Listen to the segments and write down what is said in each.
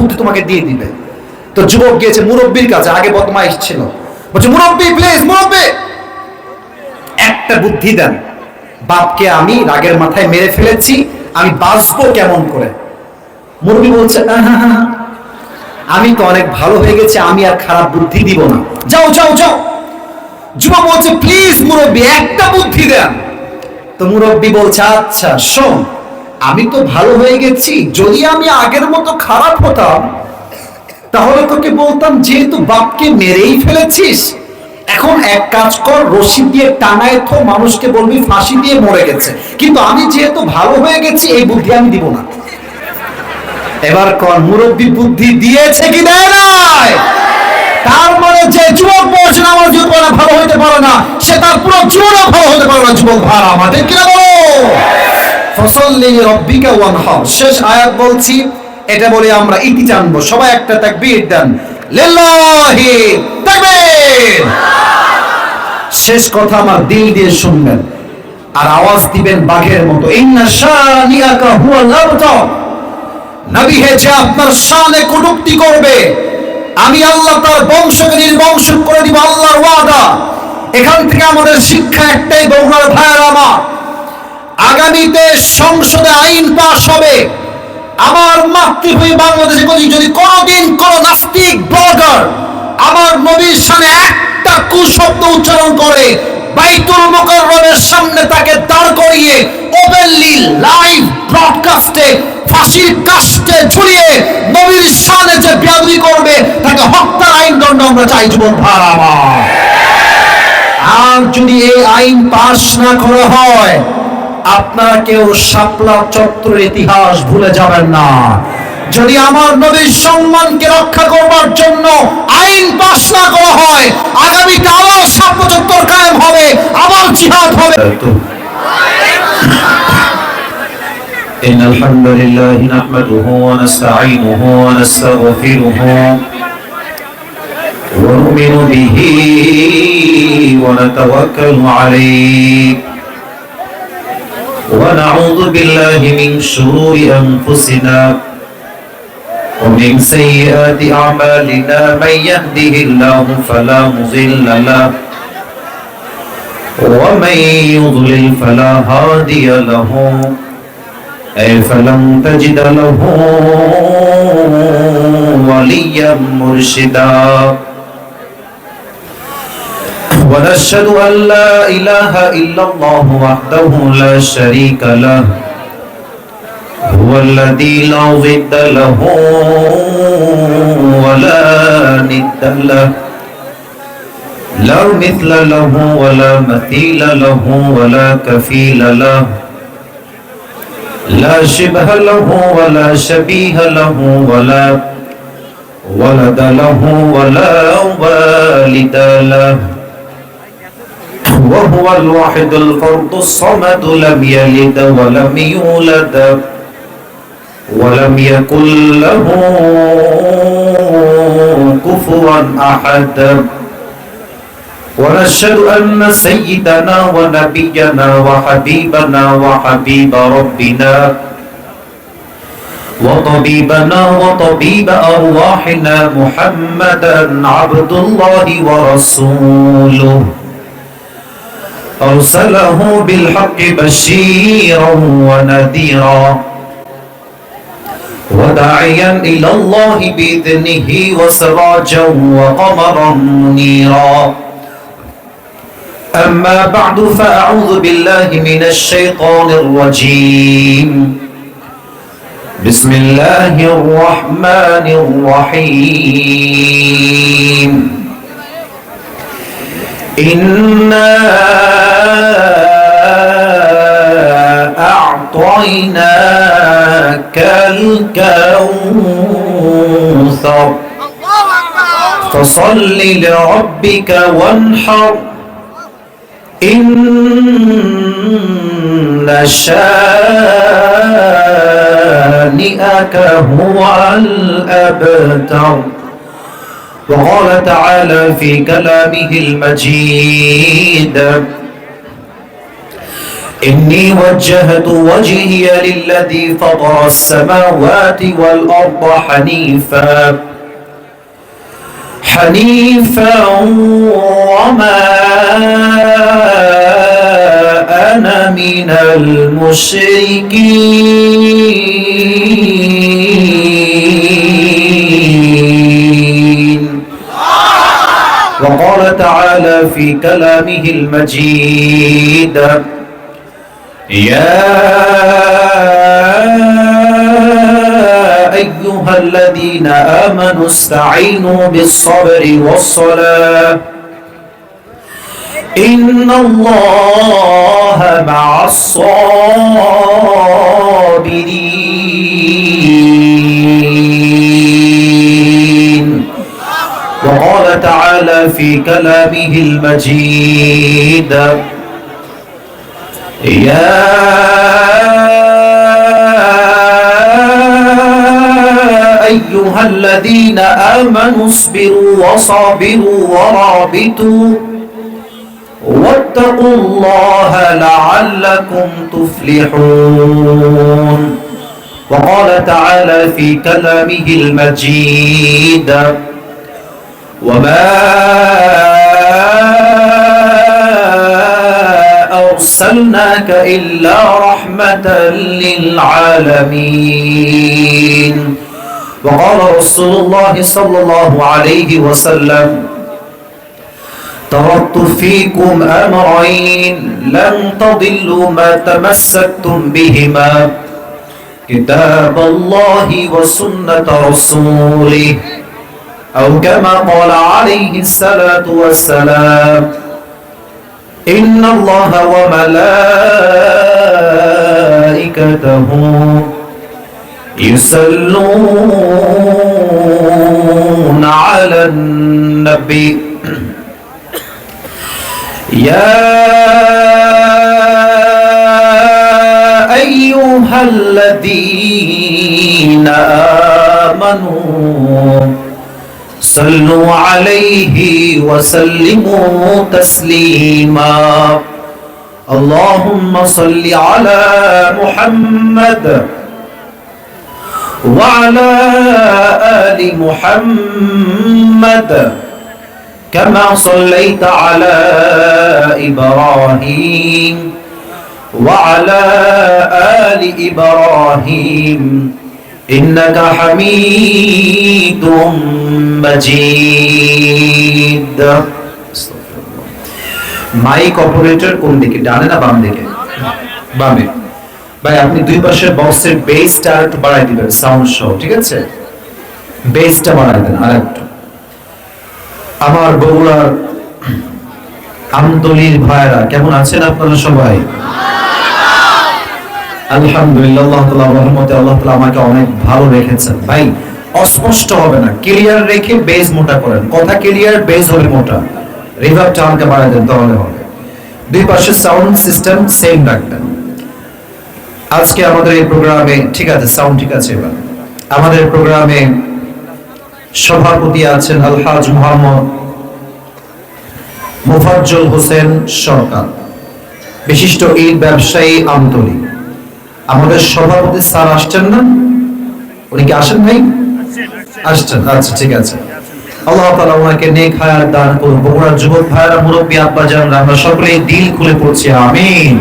বুদ্ধি তোমাকে দিয়ে দিবে। তো যুবক গিয়েছে মুরব্বীর কাছে, আগে বদমাইশ ছিল, বলছে মুরব্বী প্লিজ, মুরব্বী একটা বুদ্ধি দেন, বাপকে আমি রাগের মাথায় মেরে ফেলেছি, আমি বাঁচবো কেমন করে? মুরব্বী বলছে আমি তো অনেক ভালো হয়ে গেছি, আমি আর খারাপ বুদ্ধি দিব না, যাও যাও যাও। যুবক বলছে প্লিজ মুরব্বী একটা বুদ্ধি দেন। তো মুরব্বী বলছে আচ্ছা শোন, আমি তো ভালো হয়ে গেছি, যদি আমি আগের মতো খারাপ হতাম তাহলে তোকে বলতাম যেহেতু বাপকে মেরেই ফেলেছিস, এখন এক কাজ কর, রশি দিয়ে টানায় তো মানুষকে বলবি ফাঁসি দিয়ে মরে গেছে, কিন্তু আমি যেহেতু ভালো হয়ে গেছি এই বুদ্ধি আমি দিব না। এবার কোন মুরব্বী বুদ্ধি দিয়েছে কি দেয় নাই? তার মানে যে যুবক বলছে আমার জীবনে ভালো হইতে পারে না, সে তার পুরো জীবনে ভালো হতে পারে না। যুবক ভাড়া আমাদের কিনা বলো, ফসল্লি রব্বিকা ওয়ানহার, শেষ আয়াত বলছি, এটা বলে আমরা ইতি টানবো। সবাই একটা তাকবীর দেন, লিল্লাহি তাকবীর। শেষ কথা আমার দিল দিয়ে শুনবেন আর আওয়াজ দিবেন বাঘের মতো, ইন্না শানিআকা হুয়াল আবতার। নবী হে, যে আপনার শানে কটূক্তি করবে আমি আল্লাহ তার বংশকে নির্বংশ করে দিব, আল্লাহর ওয়াদা। এখান থেকে আমাদের শিক্ষা একটাই, বগুড়ার ভাইয়েরা আমার, আগামীতে সংসদে আইন পাস হবে, আমার মাতৃভূমি বাংলাদেশে যদি কোনদিন কোন নাস্তিক ব্লগার আমার নবীর শানে একটা কুশব্দ উচ্চারণ করে, বাইতুল মুকাররমের সামনে তাকে দাঁড় করিয়ে ওপেনলি লাইভ ব্রডকাস্টে ফাঁসির কাস্টে ঝুলিয়ে নবীর শানে যে বেয়াদবি করবে তাকে হত্যার আইন দণ্ড আমরা চাই। যুবক ভাড়া আমার, আর যদি এই আইন পাশ না করা হয়, আপনারা কেউ শাপলা চত্বরের ইতিহাস ভুলে যাবেন না। যদি আমার নবীর সম্মানকে রক্ষা করবার জন্য আইন পাশ না করা হয়, আগামীতে আবার শাপলা চত্বর কায়েম হবে, আবার জিহাদ হবে। إن الحمد لله نحمده ونستعينه ونستغفره ونؤمن به ونتوكل عليه ونعوذ بالله من شرور أنفسنا ومن سيئات أعمالنا من يهده الله فلا مضل له ومن يضلل فلا هادي له فلن تجد له وليا مرشدا ونشهد أن لا إله إلا الله وحده لا شريك له هو الذي لا ضد له ولا ند له لا مثل له ولا مثيل له ولا كفيل له لا شبه له ولا شبيه له ولا ولد له ولا والد له وهو الواحد الفرد الصمد لم يلد ولم يولد ولم يكن له كفوا أحد ونشهد أن سيدنا ونبينا وحبيبنا وحبيب ربنا وطبيبنا وطبيب أرواحنا محمدا عبد الله ورسوله أرسله بالحق بشيرا ونذيرا وداعيا إلى الله بإذنه وسراجا وقمرا منيرا أما بعد فأعوذ بالله من الشيطان الرجيم بسم الله الرحمن الرحيم إنا أعطيناك الكوثر فصل لربك وانحر إن شانئك هو الأبتر وقال تعالى في كلامه المجيد إني وجهت وجهي للذي فطر السماوات والأرض حنيفا وما أنا من المشركين. وقال تعالى في كلامه المجيد: يا أيها الذين آمنوا استعينوا بالصبر والصلاة إن الله مع الصابرين. وقال تعالى في كلامه المجيد: يا أيها الذين آمنوا اصبروا وصابروا ورابطوا واتقوا الله لعلكم تفلحون. وقال تعالى في كلامه المجيد: وما أرسلناك إلا رحمة للعالمين. وقال رسول الله صلى الله عليه وسلم: تركت فيكم أمرين لن تضلوا ما تمسكتم بهما كتاب الله وسنة رسوله أو كما قال عليه الصلاة والسلام: إن الله وملائكته يصلون على النبي يا أيها الذين آمنوا صلوا عليه وسلموا تسليما. اللهم صل على محمد وعلى آل محمد كما صليت على إبراهيم وعلى آل إبراهيم إنك حميد مجيد. মাইক অপারেটর কোন দিকে, ডানে না বাম দিকে? বামে। ভাই আপনি দুই পাশের বক্সের বেসটা একটু বাড়াই দিবেন সাউন্ড সহ, ঠিক আছে? বেসটা বাড়াই দেন আরেকটু। আমার বগুড়ার আমতলির ভাইরা কেমন আছেন আপনারা সবাই? আলহামদুলিল্লাহ, আল্লাহ তাআলার রহমতে আল্লাহ তাআলা আমাকে অনেক ভালো রেখেছেন। ভাই অস্পষ্ট হবে না, ক্লিয়ার রেখে বেস মোটা করেন। কথা ক্লিয়ার, বেস হবে মোটা। রিভার্ব টানকে বাড়াই দেন তাহলে হবে। দুই পাশে সাউন্ড সিস্টেম সেম রাখবেন। আজকে আমাদের এই প্রোগ্রামে, ঠিক আছে সাউন্ড ঠিক আছে এবার, আমাদের প্রোগ্রামে সভাপতি আছেন আলহাজ মোহাম্মদ মুফাজ্জল হোসেন সরকার, বিশিষ্ট ঈদ ব্যবসায়ী আমতলী। আমাদের সভাপতি স্যার আসছেন না? উনি কি আসেন ভাই? আসছেন, আচ্ছা ঠিক আছে। আল্লাহ তাআলা ওনাকে নেক হায়াত দান করুন। বগুড়ার যুবক ভাইরা, মুরব্বী আব্বাজানরা, আমরা সকলেই দিল খুলে পড়ছি আমিন।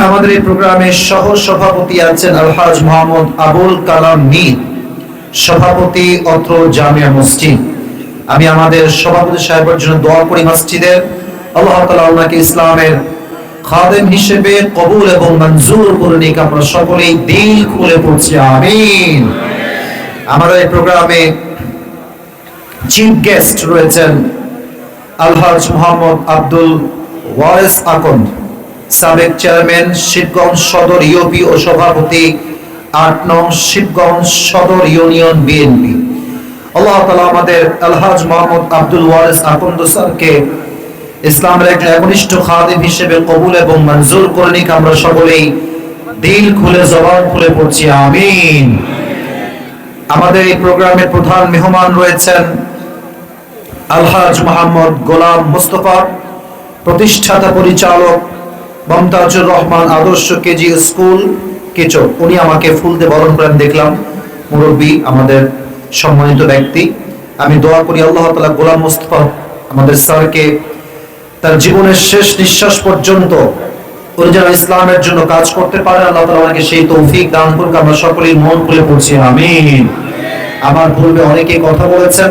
আমাদের এই প্রোগ্রামের সহ সভাপতি আছেন আলহাজ মোহাম্মদ আবুল কালাম মীর, সভাপতি অত্র জামিয়া মসজিদ। আমি আমাদের সভাপতি সাহেবের জন্য দোয়া করি মসজিদের, আল্লাহ তাআলা ওনাকে ইসলামের খাদেম হিসেবে কবুল এবং মঞ্জুর করে নিক। আমরা সকলেই দিল খুলে পড়ছি আমিন। আমাদের এই প্রোগ্রামে চিফ গেস্ট রয়েছেন আলহাজ মোহাম্মদ আব্দুল ওয়ারিস আকন্দ, সাবেক চেয়ারম্যান শিবগঞ্জ সদর ইউপি ও সভাপতি ৮ নং শিবগঞ্জ সদর ইউনিয়ন বিএনপি। আল্লাহ তাআলা আমাদের আলহাজ মোহাম্মদ আব্দুল ওয়ারিস আকন্দ স্যারকে ইসলামের একজন একনিষ্ঠ খাদেম হিসেবে কবুল এবং মঞ্জুর করে নিক। আমরা সকলেই দিল খুলে জবান খুলে পড়ছি আমিন। আমাদের এই প্রোগ্রামের প্রধান মেহমান রয়েছেন আলহাজ মোহাম্মদ গোলাম মুস্তফা, প্রতিষ্ঠাতা পরিচালক মমতাজুর রহমান আদর্শ কেজি স্কুল কেচক, উনি আমাকে ফুল দিয়ে বরণ করেন দেখলাম। মুরব্বী, আমাদের সম্মানিত ব্যক্তি। আমি দোয়া করি আল্লাহ তাআলা গোলাম মোস্তফা আমাদের স্যারকে তার জীবনের শেষ নিঃশ্বাস পর্যন্ত উনি যেন ইসলামের জন্য কাজ করতে পারে, আল্লাহ তাআলা ওনাকে সেই তৌফিক দান করুক। আমরা সকলেই মন খুলে পড়ছি আমিন। আমার পূর্বে অনেকে কথা বলেছেন,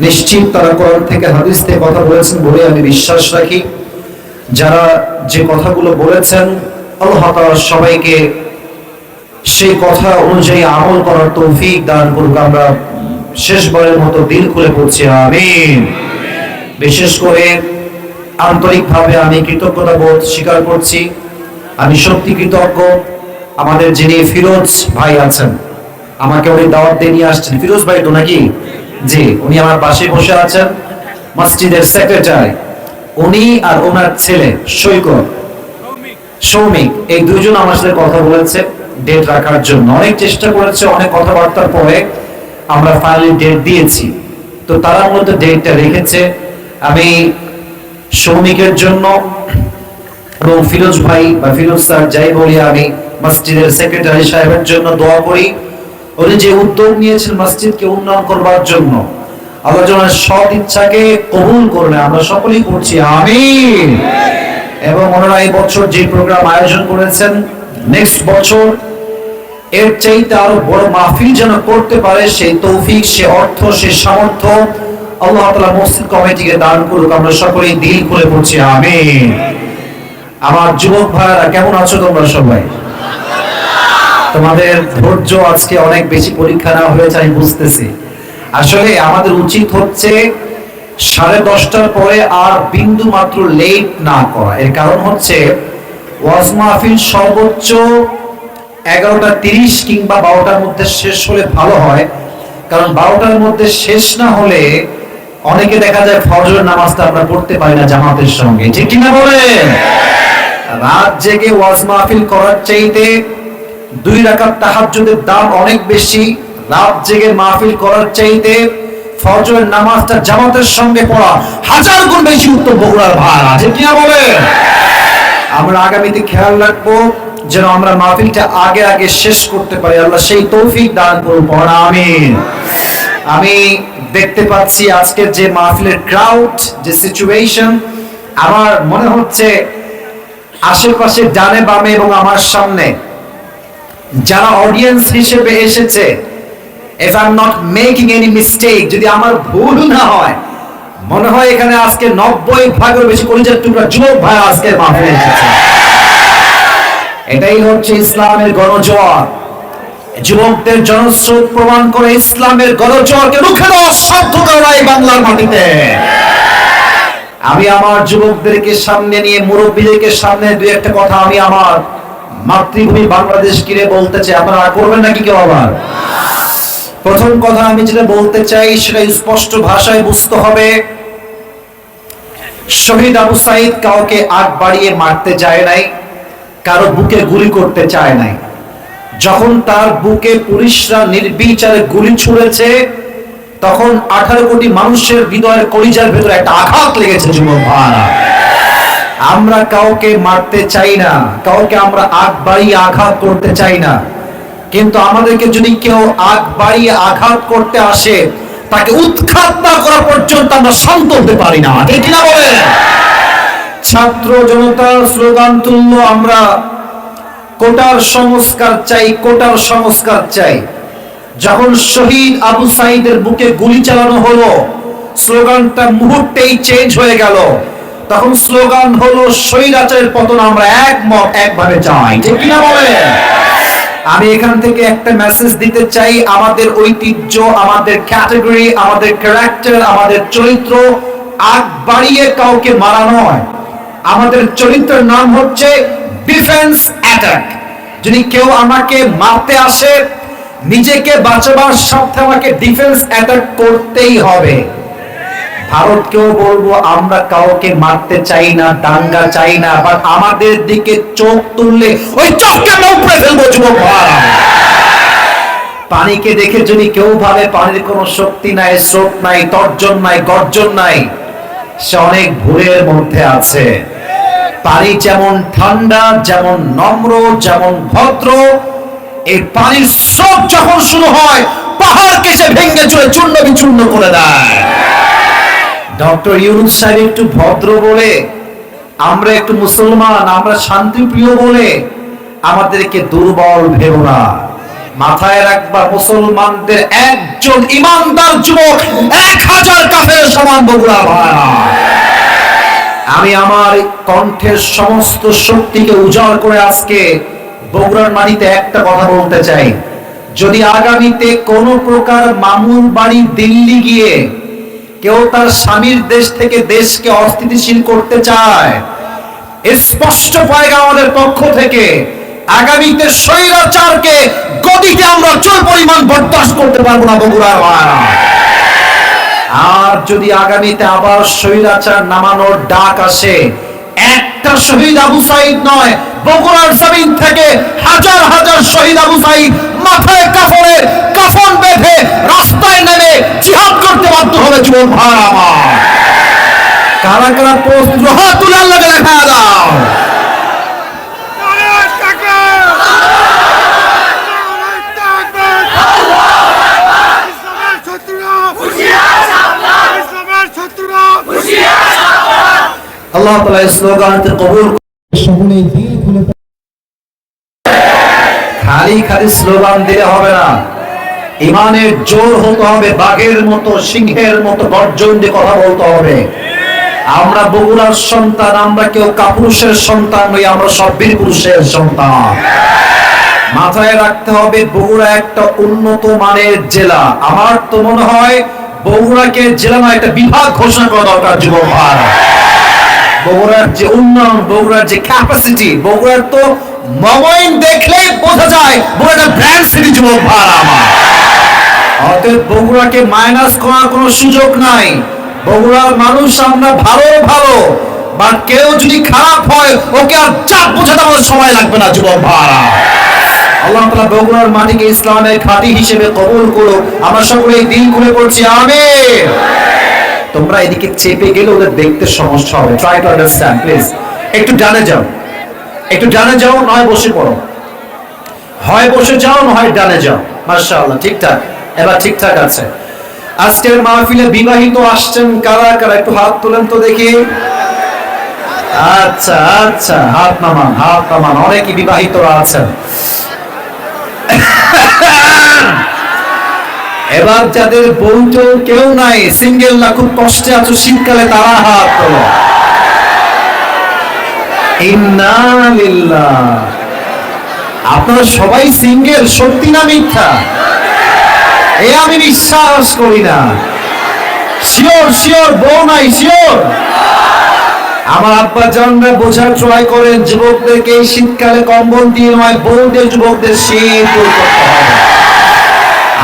নিশ্চিত তারা কোরআন থেকে হাদিস থেকে কথা বলেছেন বলে আমি বিশ্বাস রাখি। যারা যে কথাগুলো বলেছেন আল্লাহ তাআলা সবাইকে সেই কথা অনুযায়ী আমল করার তৌফিক দান করুক। আমরা শেষবারের মতো দিল খুলে পড়ছি আমিন। বিশেষ করে আন্তরিকভাবে আমি কৃতজ্ঞতা বোধ স্বীকার করছি। আমি সত্যি কৃতজ্ঞ। আমাদের যিনি ফিরোজ ভাই আছেন, আমাকে উনি দাওয়াত দিয়ে নিয়ে আসছেন। ফিরোজ ভাই তো নাকি? জি, উনি আমার পাশে বসে আছেন, মসজিদের সেক্রেটারি। উনি আর ওনার ছেলে সৌমিক, এই দুইজন আমার সাথে কথা বলেছে ডেট রাখার জন্য। অনেক চেষ্টা করেছে, অনেক কথাবার্তার পরে আমরা ফাইনালি ডেট দিয়েছি। তো তারা মূলত ডেটটা রেখেছে। আমি সৌমিকের জন্য এবং ফিরোজ ভাই বা ফিরোজ স্যার যাই বলি, আমি মসজিদের সেক্রেটারি সাহেবের জন্য দোয়া করি। উনি যে উদ্যোগ নিয়েছেন মসজিদকে উন্নয়ন করবার জন্য, আল্লাহ যেন সৎ ইচ্ছাকে কবুল করবে। আমরা সকলেই করছি আমিন। এবং ওনারা এই বছর যে প্রোগ্রাম আয়োজন করেছেন, নেক্সট বছর এর চাইতে আরো বড় মাহফিল যেন করতে পারে, সেই তৌফিক, সে অর্থ, সে সামর্থ্য আল্লাহ তাআলা মসজিদ কমিটিকে দান করুক। আমরা সকলেই দিল খুলে পড়ছি আমিন। আমার যুবক ভাইরা কেমন আছো তোমরা সবাই? তোমাদের ধৈর্য আজকে অনেক বেশি পরীক্ষা নেওয়া হয়েছে আমি বুঝতেছি। আসলে আমাদের উচিত হচ্ছে 10:30টার পরে আর বিন্দু মাত্র লেট না করা। এর কারণ হচ্ছে ওয়াজ মাহফিল সর্বোচ্চ 11:30 কিংবা 12টার মধ্যে শেষ হলে ভালো হয়। কারণ 12টার মধ্যে শেষ না হলে অনেকে দেখা যায় ফজরের নামাজটা আমরা পড়তে পারি না জামাতের সঙ্গে, ঠিক কিনা বলেন? রাত জেগে ওয়াজ মাহফিল করার চাইতে 2 রাকাত তাহাজ্জুদের দাম অনেক বেশি। রাত জেগে মাহফিল করার চাইতে ফজরের নামাজটা জামাতের সঙ্গে পড়া 1000 গুণ বেশি উত্তম বগুড়ার ভাড়া, ঠিক কিনা বলেন? আমরা আগামীতে খেয়াল রাখবো যেন আমরা মাহফিলটা আগে আগে শেষ করতে পারি। আল্লাহ সেই তৌফিক দান করুন আমিন। আমি দেখতে পাচ্ছি আজকের যে মাহফিলের ক্রাউড, যে সিচুয়েশন, আমার মনে হচ্ছে আশেপাশে ডানে বামে এবং আমার সামনে যারা অডিয়েন্স হিসেবে এসেছে, if I'm not making any mistake, যদি আমার ভুল না হয়, মনে হয় এখানে আজকে 90% বেশি কলিজার টুকরা যুবক ভাই আজকের মাহফিলে এসেছে। এটাই হচ্ছে ইসলামের গণজোয়ার। যুবকদের জনস্রোত প্রমাণ করে ইসলামের গণজোয়ারকে রুখে দেওয়া সাধ্য নাই বাংলার মাটিতে। আমি আমার যুবকদেরকে সামনে নিয়ে, মুরব্বীদেরকে সামনে দুই একটা কথা আমি আমার মাতৃভূমি বাংলাদেশ কিরে বলতে চাই। আপনারা করবেন নাকি কেউ? আবার প্রথম কথা আমি যেটা বলতে চাই সেটা স্পষ্ট ভাষায় বুঝতে হবে। শহীদ আবু সাঈদ কাউকে আগ বাড়িয়ে মারতে যায় নাই, কারো বুকে গুলি করতে চায় নাই। যখন তার বুকে পুলিশরা নির্বিচারে গুলি ছুঁড়েছে, তখন 18 কোটি মানুষের হৃদয়ের কলিজার ভেতরে একটা আঘাত লেগেছে। যুবক ভাইরা, আমরা কাউকে মারতে চাই না, কাউকে আমরা আগ বাড়িয়ে আঘাত করতে চাই না। কিন্তু আমাদেরকে যদি কেউ আগ বাড়িয়ে আঘাত করতে আসে, তাকে উৎখাত না করা পর্যন্ত আমরা শান্ত হতে পারি না, ঠিক কিনা বলেন? ছাত্র জনতার স্লোগান তুললো আমরা কোটার সংস্কার চাই, কোটার সংস্কার চাই। যখন শহীদ আবু সাঈদের বুকে গুলি চালানো হলো, স্লোগানটা মুহূর্তেই চেঞ্জ হয়ে গেল। তখন স্লোগান হলো স্বৈরাচারের পতন আমরা একমত, একভাবে চাই, ঠিক কিনা বলেন? আমি এখান থেকে একটা মেসেজ দিতে চাই, আমাদের ঐতিহ্য, আমাদের ক্যাটাগরি, আমাদের ক্যারেক্টার, আমাদের চরিত্র আগ বাড়িয়ে কাউকে মারা নয়। আমাদের চরিত্রের নাম হচ্ছে ডিফেন্স অ্যাটাক। যদি কেউ আমাকে মারতে আসে, নিজেকে বাঁচাবার স্বার্থে আমাকে ডিফেন্স অ্যাটাক করতেই হবে। ভারতকেও বলবো আমরা কাউকে মারতে চাই না, দাঙ্গা চাই না, বাট আমাদের দিকে চোখ তুললে ওই চোখকে উপড়ে ফেলবো। যুবক ভাইরা, পানিকে দেখে যদি কেউ ভাবে পানির কোনো শক্তি নাই, স্রোত নাই, তর্জন নাই, গর্জন নাই, সে অনেক ভুলের মধ্যে আছে। পানি যেমন ঠান্ডা, যেমন নম্র, যেমন ভদ্র, এই পানির স্রোত যখন শুরু হয় পাহাড়কে সে ভেঙে চলে চূর্ণ বিচূর্ণ করে দেয়। ডক্টর ইউনূস সাহেব একটু ভদ্র বলে, আমরা একটু মুসলমান, আমরা শান্তিপ্রিয় বলে আমাদেরকে দুর্বল ভেবো না। মাথায় রাখবা, মুসলমানদের একজন ইমানদার যুবক 1000 কাফেরের সমান বগুড়া ভাড়া। আমি আমার কণ্ঠের সমস্ত শক্তিকে উজাড় করে আজকে বগুড়ার মাটিতে একটা কথা বলতে চাই। যদি আগামীতে কোনো প্রকার মামুর বাড়ি দিল্লি গিয়ে কেউ তার স্বামীর দেশ থেকে দেশকে অস্থিতিশীল করতে চায়, স্পষ্ট পয়গাম আমাদের পক্ষ থেকে, আগামীতে স্বৈরাচারকে গদিতে আমরা চুল পরিমাণ বরদাস্ত করতে পারবো না বগুড়ার ভাড়া। আর যদি আগামীতে আবার স্বৈরাচার নামানোর ডাক আসে, একটা শহীদ আবু সাইদ নয়, বগুড়ার জমিন থেকে হাজার হাজার শহীদ আবু সাইদ মাথায় কাফনের কাফন বেঁধে রাস্তায় নেমে জিহাদ করতে বাধ্য হবে যুবক ভাড়া আমার। কারা কারা প্রস্তুত, হাত তুলে আল্লাহকে দেখা দাও। আল্লাহ তাআলা এই স্লোগানকে কবুল সকলেই দিল খুলে খালি খালি স্লোগান দিলে হবে না, ইমানের জোর হতে হবে, বাঘের মতো সিংহের মতো গর্জন দিয়ে কথা বলতে হবে। আমরা বগুড়ার সন্তান, আমরা কেউ কাপুরুষের সন্তান নই, আমরা সব বীর পুরুষের সন্তান। মাথায় রাখতে হবে বগুড়া একটা উন্নত মানের জেলা। আমার তো মনে হয় বগুড়াকে জেলা নয়, একটা বিভাগ ঘোষণা করা দরকার যুবক ভাই। বগুড়ার যে উন্নয়ন, বগুড়ার যে ক্যাপাসিটি, বগুড়ার তো মমইন দেখলেই বোঝা যায় বগুড়া ব্র্যান্ড সিটি যুবক ভাই আমার। অতএব বগুড়াকে মাইনাস করার কোনো সুযোগ নাই। বগুড়ার মানুষ আমরা ভালো ভালো, বা কেউ যদি খারাপ হয় ওকে আর চাপ বোঝাতে আমাদের সময় লাগবে না যুবক ভাইরা। আল্লাহ তাআলা বগুড়ার মাটিকে ইসলামের ঘাঁটি হিসেবে কবুল করুক। আমরা সকলেই দিল খুলে পড়ছি আমিন। তোমরা এদিকে চেপে গেলে ওদের দেখতে সমস্যা হবে। Try to understand please. একটু ডানে যাও, একটু ডানে যাও, নয় বসে পড়ো, হয় বসে যাও নয় ডানে যাও। মাশাআল্লাহ, ঠিকঠাক, এবার ঠিকঠাক আছে। আজকের মাহফিলে বিবাহিত আসছেন কারা কারা, একটু হাত তুলেন তো দেখি। আচ্ছা আচ্ছা, হাত নামান, হাত নামান, অনেকই বিবাহিতরা আছেন। এবার যাদের বউ কেউ নাই, সিঙ্গেল না, খুব কষ্টে আছো শীতকালে, তারা হাত তোলো। ইন্না লিল্লাহ। আপনারা সবাই সিঙ্গেল, সত্যি না মিথ্যা? এ আমি বিশ্বাস করি না। শিওর শিওর বউ নাই, শিওর? আমার আব্বা জানরা বোঝার ট্রাই করেন যুবকদেরকে এই শীতকালে কম্বল দিয়ে নয়, বউ দিয়ে যুবকদের শীত দূর করতে হবে।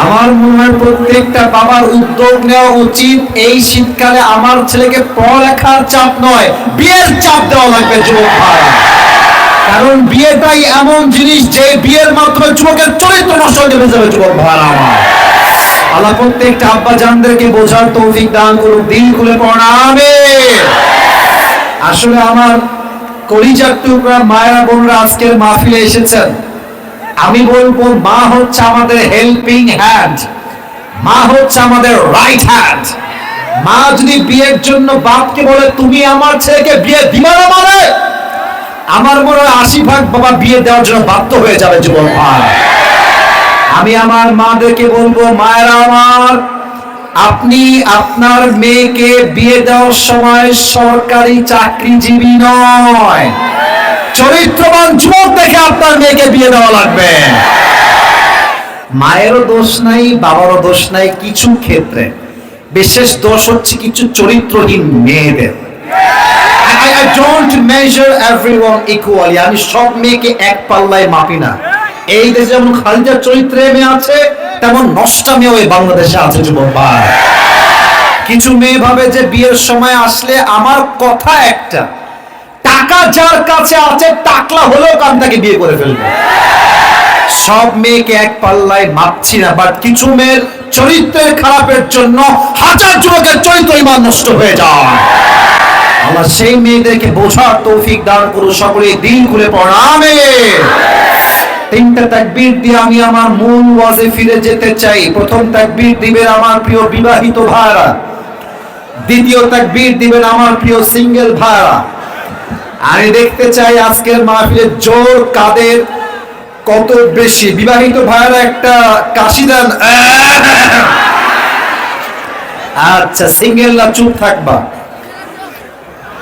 আমার মনে হয় প্রত্যেকটা বাবার উদ্যোগ নেওয়া উচিত, এই শীতকালে আমার ছেলেকে পড়ালেখার চাপ নয়, বিয়ের চাপ দেওয়া লাগবে যুবক ভাইরা। কারণ বিয়েটাই এমন জিনিস যে বিয়ের মাধ্যমে যুবকের চরিত্র নষ্ট হয়ে যাবে যুবক ভাইরা আমার। আল্লাহ প্রত্যেকটা আব্বা জানদেরকে বোঝার তৌফিক দান করুক। দিল খুলে পড়া আমিন। আসলে আমার কলিজার টুকরা মায়েরা বোনরা আজকের মাহফিলে এসেছেন। আমি বলবো মা হচ্ছে আমাদের হেল্পিং হ্যান্ড, মা হচ্ছে আমাদের রাইট হ্যান্ড। মা যদি বিয়ের জন্য বাপকে বলে তুমি আমার ছেলেকে বিয়ে দিবা না, মানে আমার মনে হয় 80% বাবা বিয়ে দেওয়ার জন্য বাধ্য হয়ে যাবে যুবক ভাই। আমি আমার মাদেরকে বলবো, মায়েরা আমার, আপনি আপনার মেয়েকে বিয়ে দেওয়ার সময় সরকারি চাকরিজীবী নয়, চরিত্রবান যুবক দেখে আপনার মেয়েকে বিয়ে দেওয়া লাগবে। মায়েরও দোষ নাই, বাবারও দোষ নাই, কিছু ক্ষেত্রে বিশেষ দোষ হচ্ছে কিছু চরিত্রহীন মেয়েদের। I don't measure everyone equally. আমি সব মেয়েকে এক পাল্লায় মাপি না। এই দেশে যেমন খালিদার চরিত্রে মেয়ে আছে, তেমন নষ্টা মেয়ে ওই বাংলাদেশে আছে যুবক ভাই। কিছু মেয়ে ভাবে যে বিয়ের সময় আসলে আমার কথা একটা, টাকা যার কাছে আছে টাকলা হলেও কান তাকে বিয়ে করে ফেলবে। সব মেয়েকে এক পাল্লায় মাপছি না, বাট কিছু মেয়ের চরিত্রের খারাপের জন্য হাজার যুবকের চরিত্র ইমান নষ্ট হয়ে যায়। আল্লাহ সেই মেয়েদেরকে বোঝার তৌফিক দান করুন। সকলে দিল খুলে পড়া আমিন। তিনটা তাকবীর দিয়ে আমি আমার মূল ওয়াজে ফিরে যেতে চাই। প্রথম তাকবীর দিবেন আমার প্রিয় বিবাহিত ভাইরা, দ্বিতীয় তাকবীর দিবেন আমার প্রিয় সিঙ্গেল ভাইরা। আমি দেখতে চাই আজকের মাহফিলের জোর কাদের কত বেশি। বিবাহিত ভাইরা একটা কাশি দেন। আচ্ছা, সিঙ্গেলরা চুপ থাকবা।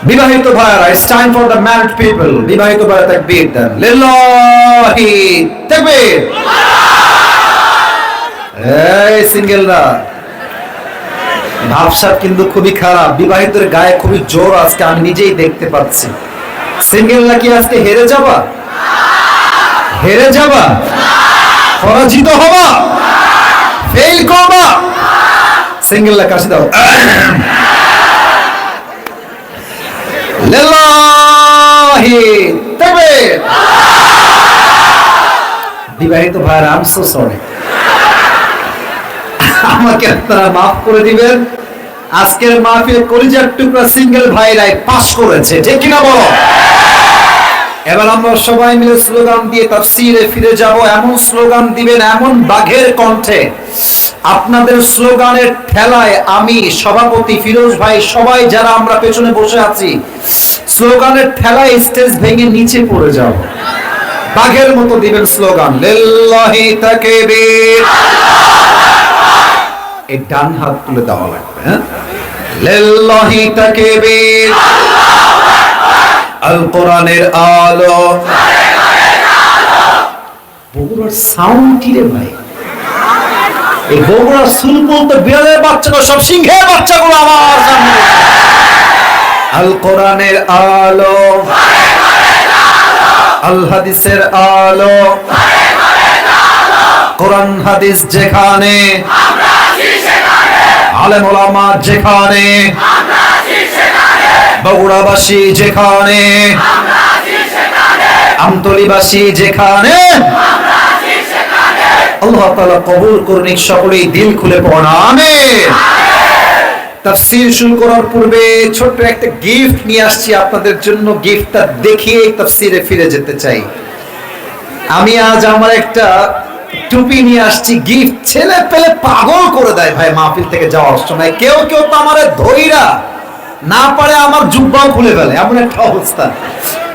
বিবাহিত ভাইরা, it's time for the married people. বিবাহিত ভাইরা তাকবীর দেন। লিল্লাহি তাকবীর। এই সিঙ্গেলরা, ভাবসাব কিন্তু খুবই খারাপ। বিবাহিতের গায়ে খুবই জোর আজকে, আমি নিজেই দেখতে পাচ্ছি। সিঙ্গেলরা কি আজকে হেরে যাবা? হেরে যাবা? পরাজিত হবা? ফেল করবা? সিঙ্গেলরা কাশি দাও। লিল্লাহি তাকবীর। বিবাহিত ভাইরা, আই এম সো সরি, আমাকে আপনারা মাফ করে দিবেন। আজকের মাহফিলে কলিজার টুকরা সিঙ্গেল ভাইরাই পাস করেছে, ঠিক কিনা বলো? এবার আমরা সবাই মিলে স্লোগান দিয়ে তাফসীরে ফিরে যাব। এমন স্লোগান দিবেন, এমন বাঘের কণ্ঠে, আপনাদের স্লোগানের ঠেলায় আমি, সভাপতি ফিরোজ ভাই, সবাই যারা আমরা পেছনে বসে আছি, স্লোগানের ঠেলায় স্টেজ ভেঙে নিচে পড়ে যাব। বাঘের মতো দিবেন স্লোগান। লিল্লাহি তাকবীর। এই ডান হাত তুলে দেওয়া লাগবে। হ্যাঁ, লিল্লাহি তাকবীর। আল কোরআনের আলো। বগুড়ার সাউন্ড কি রে ভাই? এই বগুড়ার সুলপুল তো বিড়ালের বাচ্চাগুলো, সব সিংহের বাচ্চাগুলো আমার সামনে। আল কোরআনের আলো, আল হাদিসের আলো। কোরআন হাদিস যেখানে, আলেম ওলামা যেখানে, বগুড়াবাসী যেখানে, আমতলীবাসী যেখানে, আল্লাহ তাআলা কবুল করুন। সকলেই দিল খুলে পড়ুন আমিন। তাফসীর শুরু করার পূর্বে ছোট্ট একটা গিফট নিয়ে আসছি আপনাদের জন্য। গিফটটা দেখিয়ে তাফসীরে ফিরে যেতে চাই। আমি আজ আমার একটা টুপি নিয়ে আসছি গিফট। ছেলে পেলে পাগল করে দেয় ভাই মাহফিল থেকে যাওয়ার সময়। কেউ কেউ তো আমারে ধইরা না পারে আমার জুব্বাও খুলে ফেলে, এমন একটা অবস্থা।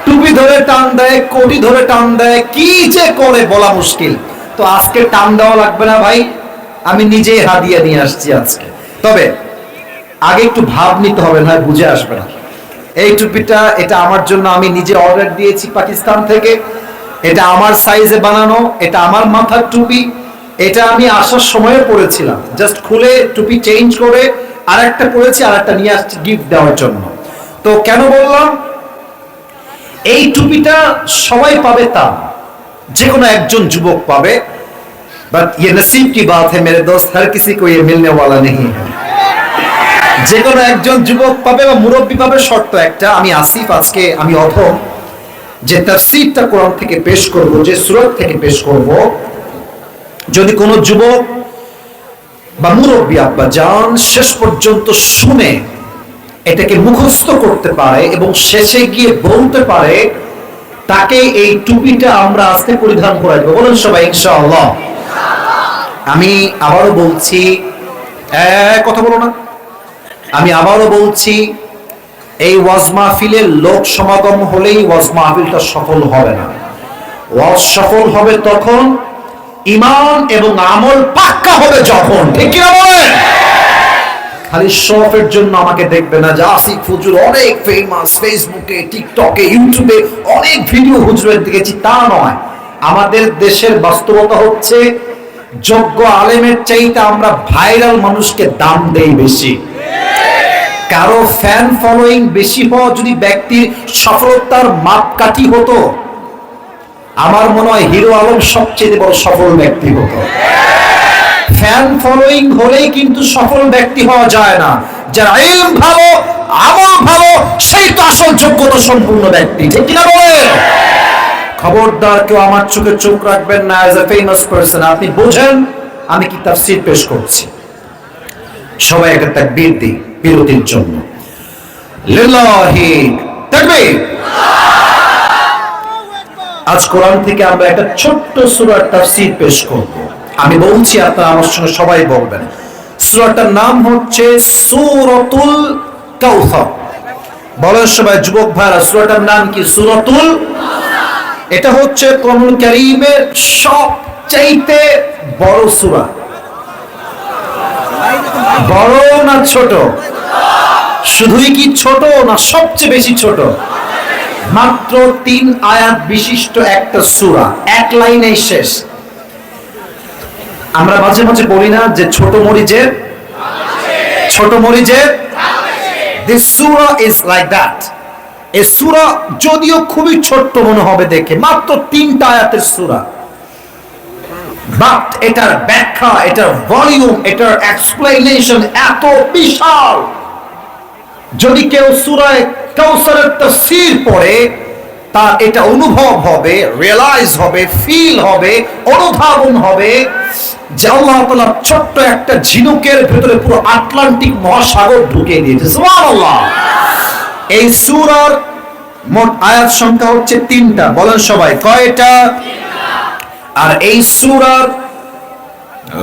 টুপি ধরে টান দেয়, কোটি ধরে টান দেয়, কি যে করে বলা মুশকিল। তো আজকে টান দেওয়া লাগবে না ভাই, আমি নিজেই হাদিয়া নিয়ে আসছি আজকে। তবে আগে একটু ভাব নিতে হবে, না বুঝে আসবে না। এই টুপিটা, এটা আমার জন্য, আমি নিজে অর্ডার দিয়েছি পাকিস্তান থেকে। এটা আমার সাইজে বানানো, এটা আমার মাথার টুপি। এটা আমি আসার সময় পরেছিলাম, জাস্ট খুলে টুপি চেঞ্জ করে আরেকটা পরেছি, আরেকটা নিয়ে আসছি গিফট দেওয়ার জন্য। তো কেন বললাম, এই টুপিটা সবাই পাবে তা, যে কোনো একজন যুবক পাবে। বাট ये नसीब की बात है मेरे दोस्त, हर किसी को ये मिलने वाला नहीं है। যে কোনো একজন যুবক পাবে বা মুরব্বী পাবে, শর্ত একটা, আমি আসিফ আজকে আমি অথম যে তাফসীরটা কোরআন থেকে পেশ করব, যে সূরা থেকে পেশ করব, যদি কোনো যুবক বা মুরব্বী আব্বা জান শেষ পর্যন্ত শুনে এটাকে মুখস্থ করতে পারে এবং শেষে গিয়ে বলতে পারে, তাকে এই টুপিটা আমরা আজকে পরিধান করাই দেব। বলুন সবাই ইনশাআল্লাহ। আমি আবারও বলছি, কথা বলো না, আমি আবারও বলছি, এই ওয়াজ মাহফিলের লোক সমাগম হলেই ওয়াজ মাহফিলটা সফল হবে না। ওয়াজ সফল হবে তখন ঈমান এবং আমল পাক্কা হবে যখন, ঠিক কি না বলেন? খালি শফের জন্য আমাকে দেখবে না যে আসিফ হুজুর অনেক ফেমাস, ফেসবুকে, টিকটকে, ইউটিউবে অনেক ভিডিও হুজুরের দেখেছি, তা নয়। আমাদের দেশের বাস্তবতা হচ্ছে, যোগ্য আলেমের চাইতে আমরা ভাইরাল মানুষকে দাম দেই বেশি। কারো ফ্যান ফলোইং বেশি হওয়া যদি ব্যক্তির সফলতার মাপকাঠি হতো, আমার মনে হয় হিরো আলম সবচেয়ে বড় সফল ব্যক্তি হতো। ফ্যান ফলোইং হলেই কিন্তু সফল ব্যক্তি হওয়া যায় না। যার ইলম ভালো, আমল ভালো, সেই তো আসল যোগ্যতা সম্পূর্ণ ব্যক্তি, ঠিক কিনা বলেন? খবরদার কেউ আমার চোখে চোখ রাখবেন না অ্যাজ এ ফেমাস পারসন। আপনি বোঝেন আমি কি তাফসীর পেশ করছি। সবাই একটা তাকবীর দিই বিরতির জন্য। লিল্লাহি তাকবীর। আজ কোরআন থেকে আমরা একটা ছোট্ট সূরার তাফসীর পেশ করব। আমি বলছি, আপনারা আমার সঙ্গে সবাই বলবেন। সূরাটার নাম হচ্ছে সূরাতুল কাউসার। বলেন সবাই, যুবক ভাইরা, সূরাটার নাম কি? সূরাতুল। এটা হচ্ছে কোরআনুল কারীমের সবচাইতে বড় সূরা। বড় না ছোট? শুধুই কি ছোট, না সবচেয়ে বেশি ছোট? মাত্র 3 আয়াত বিশিষ্ট একটা সূরা, এক লাইনে শেষ। আমরা মাঝে মাঝে বলি না যে ছোট মরিচের this Surah is like that. এই সূরা যদিও খুবই ছোট্ট মনে হবে দেখে, মাত্র 3টা আয়াতের সূরা, বাট এটার ব্যাখ্যা, এটার ভলিউম, এটার এক্সপ্লেনেশন এত বিশাল। যদি কেউ সূরা কাউসারের তাফসীর পড়ে, তার এটা অনুভব হবে, রিয়েলাইজ হবে, ফিল হবে, অনুধাবন হবে যে আল্লাহ তাআলা ছোট্ট একটা ঝিনুকের ভিতরে পুরো আটলান্টিক মহাসাগর ঢুকিয়ে দিয়েছে। সুবহানাল্লাহ। এই সূরার মোট আয়াত সংখ্যা হচ্ছে 3টা। বলেন সবাই, কয়টা? আর এই সূরার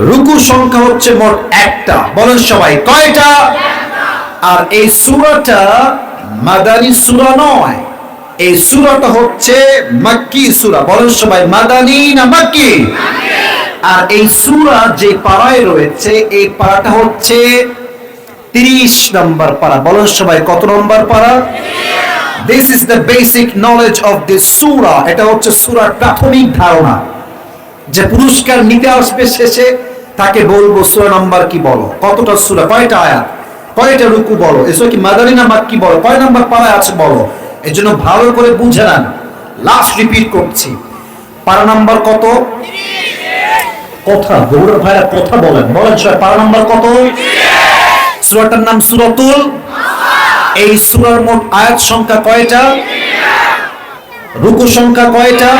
রুকু সংখ্যা হচ্ছে মোট 1টা। বলেন সবাই, কয়টা? আর এই সূরাটা মাদানী সূরা নয়, এই সূরাটা হচ্ছে মক্কি সূরা। বলেন সবাই, মাদানী না মক্কি? আর এই সূরা যে পারায় রয়েছে, এই পারাটা হচ্ছে 30 নম্বর পারা। বলেন সবাই, কত নম্বর পারা? This is the basic knowledge of this surah. এটা হচ্ছে সূরার প্রাথমিক ধারণা। যে পুরস্কার নিতে আসবে শেষে, তাকে বলবো সূরা নাম্বার কি বলো, কতটা সূরা, কয়টা আয়াত, কয়টা রুকু বলো, এসব কি মাদানী না মাক্কি বলো, কয় নাম্বার পারায় আছে বলো। এর জন্য ভালো করে বুঝে নেন। লাস্ট রিপিট করছি, পারা নাম্বার কত? কথা গৌরব ভাইরা কথা বলেন, বলেন সবাই, পারা নাম্বার কত? সূরাটার নাম সূরাতুল। এই সূরার মোট আয়াত সংখ্যা কয়টা? রুকু সংখ্যা কয়টা?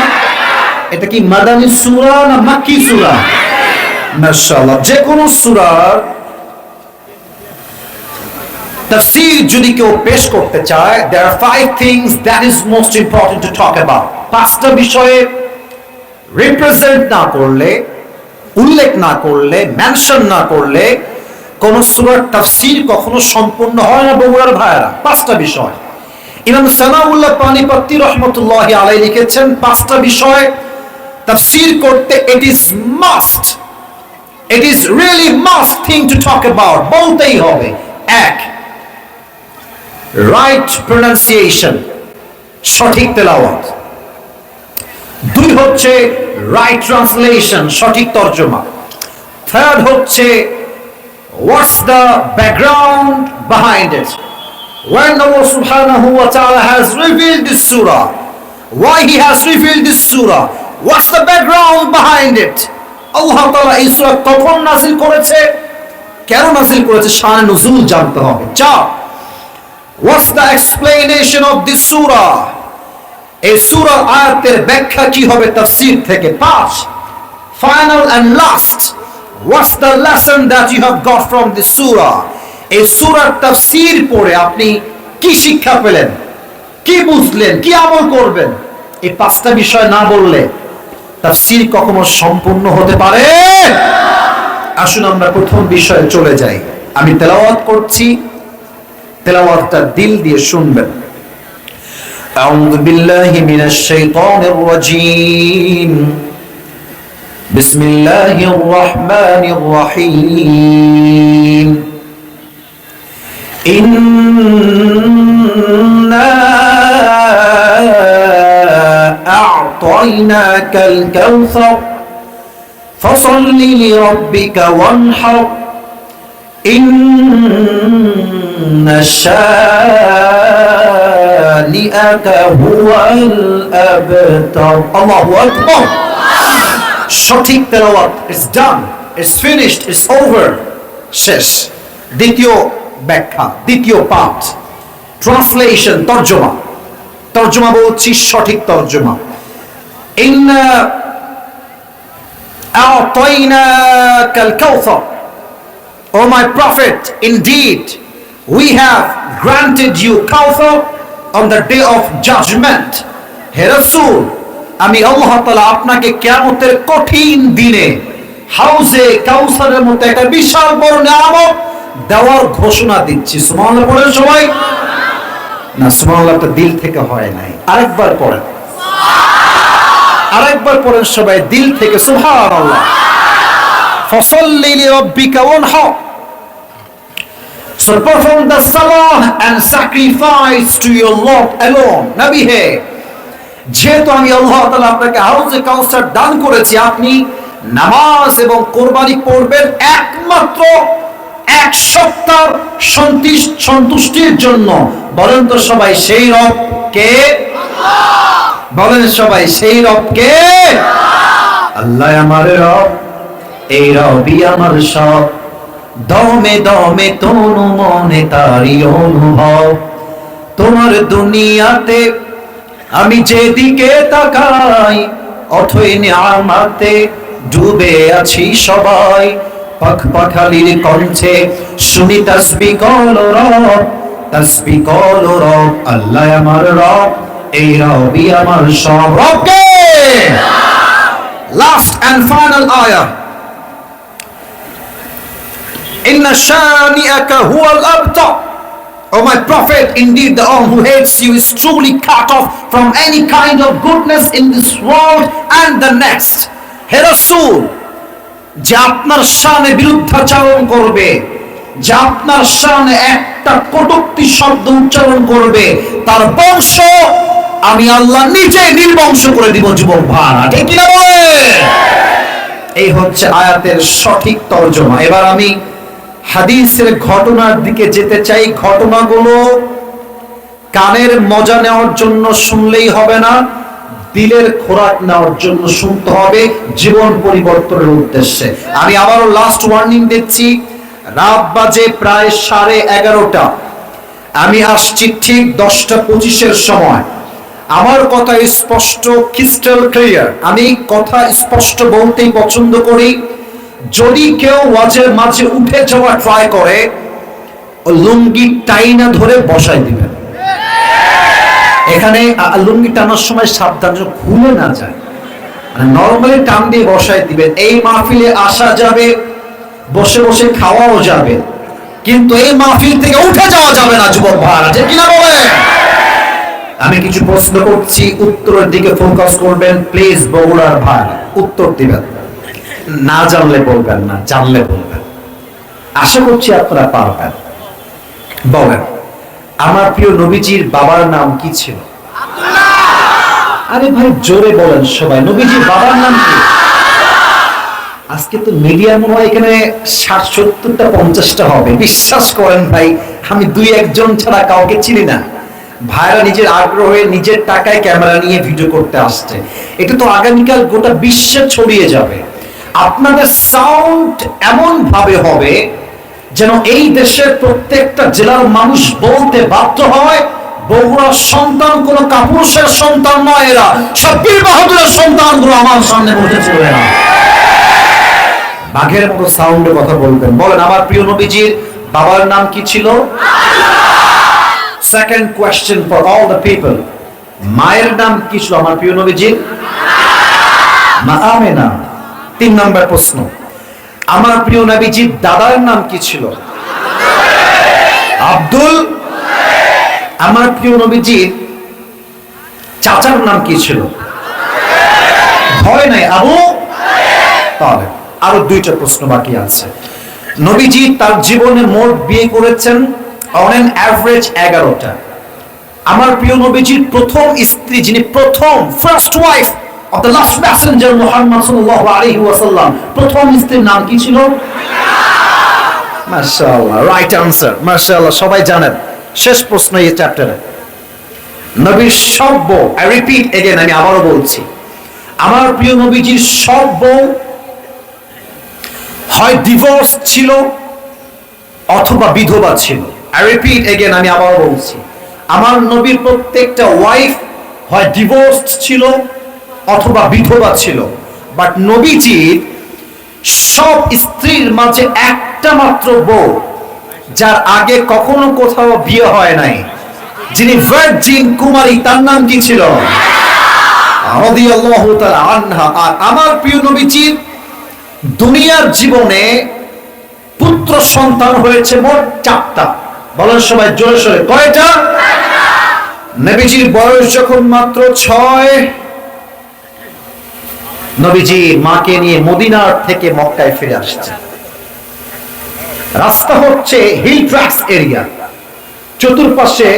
এটা কি মাদানী সূরা না মাক্কি সূরা? মাশাআল্লাহ। যে কোনো সূরার তাফসীর যদি কেউ পেশ করতে চায়, there are 5 things that is most important to talk about. 5টা বিষয়ে রিপ্রেজেন্ট না করলে, উল্লেখ না করলে, মেনশন না করলে কোন সূরার তাফসীর কখনো সম্পূর্ণ হয় না। বগুড়ার ভাইরা, 5টা বিষয়। ইমাম সানাউল্লাহ পানিপত্তি রাহমাতুল্লাহি আলাইহি লিখেছেন, 5টা বিষয় তাফসীর করতে it is must, it is really must thing to talk about, বলতেই হবে। 1, রাইট প্রনাউন্সিয়েশন, সঠিক তেলাওয়াত। 2 হচ্ছে রাইট ট্রান্সলেশন, সঠিক তরজমা। 3rd হচ্ছে what's the background behind it, when Allah subhanahu wa ta'ala has revealed this surah, why he has revealed this surah, what's the background behind it, Allah ta'ala এই সূরা কখন নাযিল করেছে, কেন নাযিল করেছে, শানে নুজুল জানতে হবে। 4, what's the explanation of this surah, এই সূরা আয়াতের ব্যাখ্যা কি হবে তাফসীর থেকে। 5, final and last, what's the lesson that you have got from this surah, এই সূরার তাফসীর পড়ে আপনি কি শিক্ষা পেলেন, কি বুঝলেন, কি আমল করবেন। এই 5টা বিষয় না বললে তাফসীর কখনো সম্পূর্ণ হতে পারে। আসুন আমরা প্রথম বিষয়ে চলে যাই। আমি তেলাওয়াত করছি, তেলাওয়াতটা দিল দিয়ে শুনবেন। আউযু বিল্লাহি মিনাশ শাইতানির রাজীম, বিসমিল্লাহির রহমানির রহিম। ইন্না আ'তাইনাকাল কাউসার ফাসাল্লি লিরাব্বিকা ওয়ানহার ইন্না শানিআকা হুয়াল আবতার। আল্লাহু আকবার। সঠিক তেলাওয়াত, it's done, it's finished, it's over, শেষ। দ্বিতীয় ব্যাখ্যা, দ্বিতীয় পাঠ, ট্রান্সলেশন, তরজমা। তরজমা বলছি, সঠিক তরজমা। ইন্না আ'তাইনাকাল কাউসার, O my prophet, indeed We have granted you Kawthar on the day of judgment. হে রাসূল, আমি আল্লাহ তাআলা আপনাকে কিয়ামতের কঠিন দিনে হাউজে কাউসারের মতো একটা বিশাল বড় নিয়ামত দেওয়ার ঘোষণা দিচ্ছি। সুবহানাল্লাহ পড়েন সবাই। না, সুবহানাল্লাহ তো দিল থেকে হয় নাই, আরেকবার পড়েন, আরেকবার পড়েন সবাই দিল থেকে সুবহানাল্লাহ। ফাসাল্লি লিরাব্বিকা ওয়ানহার, so perform the salah and sacrifice to your Lord alone. নবী হে, যেহেতু আমি আল্লাহ তাআলা আপনাকে হাউজে কাউসার দান করেছি, আপনি নামাজ এবং কোরবানি পড়বেন একমাত্র এক সপ্তাহ সন্তুষ্টির জন্য। বলেন তো সবাই সেই রব কে? বলেন সবাই সেই রব কে? আল্লাহ আমার রব, এই রবই আমার সব, দমে দমে তনু মনে তারি অনুভব। তোমার দুনিয়াতে আমি যেদিকে তাকাই, অথই নিয়ামতে ডুবে আছি সবাই। পাখ পাখালির কণ্ঠে শুনি তাসবিহ করো রব, তাসবিহ করো রব। আল্লাহ আমার রব, এই রবই আমার সব। রবকে লাস্ট এন্ড ফাইনাল আয়াহ, Inna shani'aka huwal abtar. O my prophet, indeed the one who hates you is truly cut off from any kind of goodness in this world and the next. হে রাসূল, যে আপনার শানে বিরুদ্ধাচরণ করবে, যে আপনার শানে একটা কটূক্তি শব্দ উচ্চারণ করবে, তার বংশ আমি আল্লাহ নিজে নির্বংশ করে দিব। যুবক ভাইরা, ঠিক কি না বলেন? এই হচ্ছে আয়াতের সঠিক তর্জমা। এবার আমি হাদিসের ঘটনার দিকে যেতে চাই। ঘটনাগুলো কানের মজা নেওয়ার জন্য শুনলেই হবে না, দিলের খোরাক নেওয়ার জন্য শুনতে হবে, জীবন পরিবর্তনের উদ্দেশ্যে। আমি আবারও লাস্ট ওয়ার্নিং দিচ্ছি, রাত বাজে প্রায় 11:30। আমি আসছি ঠিক 10:25 সময়। আমার কথা স্পষ্ট, ক্রিস্টাল ক্লিয়ার। আমি কথা স্পষ্ট বলতেই পছন্দ করি। যদি কেউ ওয়াজের মাঝে উঠে যাওয়া ট্রাই করে, ও লুঙ্গি টাইনা ধরে বসাই দিবেন। এখানে লুঙ্গি টানার সময় সাবধান যেন খুলে না যায়, নরমালি টান দিয়ে বসাই দিবেন। এই মাহফিলে আসা যাবে, বসে বসে খাওয়াও যাবে, কিন্তু এই মাহফিল থেকে উঠে যাওয়া যাবে না। যুবক ভাইরা, ঠিক কিনা বলেন? আমি কিছু প্রশ্ন করছি, উত্তরের দিকে ফোকাস করবেন প্লিজ। বগুড়ার ভাই উত্তর দিবেন, না জানলে বলবেন না, জানলে বলবেন। আশা করছি আপনারা পারবেন। বলেন, আমার প্রিয় নবীজির বাবার নাম কি ছিল? আরে ভাই জোরে বলেন সবাই, নবীজির বাবার নাম কি? আজকে তো মিডিয়া মনে হয় এখানে 60-70টা 50টা হবে। বিশ্বাস করেন ভাই, আমি 2-1 ছাড়া কাউকে চিনি না। ভাইরা নিজের আগ্রহে নিজের টাকায় ক্যামেরা নিয়ে ভিডিও করতে আসছে। এটা তো আগামীকাল গোটা বিশ্বে ছড়িয়ে যাবে। আপনাদের সাউন্ড এমন ভাবে হবে যেন এই দেশের প্রত্যেকটা জেলার মানুষ বলতে বাধ্য হয়, বগুড়ার সন্তান কোন কাপুরুষের সন্তান নয়, এরা সব বীর বাহাদুরের সন্তানগুলো আমার সামনে বসে চলে না। বাঘের মতো সাউন্ডে কথা বলবেন। বলেন, আমার প্রিয় নবীজির বাবার নাম কি ছিল? Second question for all the people, মায়ের নাম কি ছিল আমার প্রিয় নবীজির? মা আমেনা। 3 নম্বর প্রশ্ন, আমার প্রিয় নবীজির দাদার নাম কি ছিল? আব্দুল। আমার প্রিয় নবীজির চাচার নাম কি ছিল? ভয় নাই, আবু তালেব। আরো 2টা প্রশ্ন বাকি আছে। নবীজি তার জীবনে মোট বিয়ে করেছেন অন অ্যান অ্যাভারেজ 11টা। আমার প্রিয় নবীজির প্রথম স্ত্রী, যিনি প্রথম first wife of the last Messenger Muhammad সাল্লাল্লাহু আলাইহি ওয়াসাল্লাম, প্রথম স্ত্রীর নাম কি ছিল? মাশাআল্লাহ, রাইট আনসার। মাশাআল্লাহ, সবাই জানেন। শেষ প্রশ্ন এই চ্যাপ্টারে, নবীর সব বউ, আই রিপিট এগেইন, আমি আবারও বলছি, আমার প্রিয় নবীজির সব বউ হয় ডিভোর্স ছিল অথবা বিধবা ছিল। আই রিপিট এগেইন, আমি আবারও বলছি, আমার নবীর প্রত্যেকটা ওয়াইফ হয় ডিভোর্স ছিল অথবা বিধবা ছিল। বাট নবীজির সব স্ত্রীর মাঝে একটা মাত্র বউ যার আগে কখনো কোথাও বিয়ে হয় নাই, যিনি ভার্জিন কুমারী, তার নাম কি ছিল? রাদিয়াল্লাহু তাআলা আনহা। আর আমার প্রিয় নবীজির দুনিয়ার জীবনে পুত্র সন্তান হয়েছে মোট 4টা। বলেন সবাই জোরে সোরে, কয়টা? নবীজির বয়স যখন মাত্র 6, নবীজি মাকে নিয়ে মদিনার থেকে মক্কায় ফিরে আসছে। রাস্তা হচ্ছে হিল ট্র্যাক্স এরিয়া, চতুর্পাশে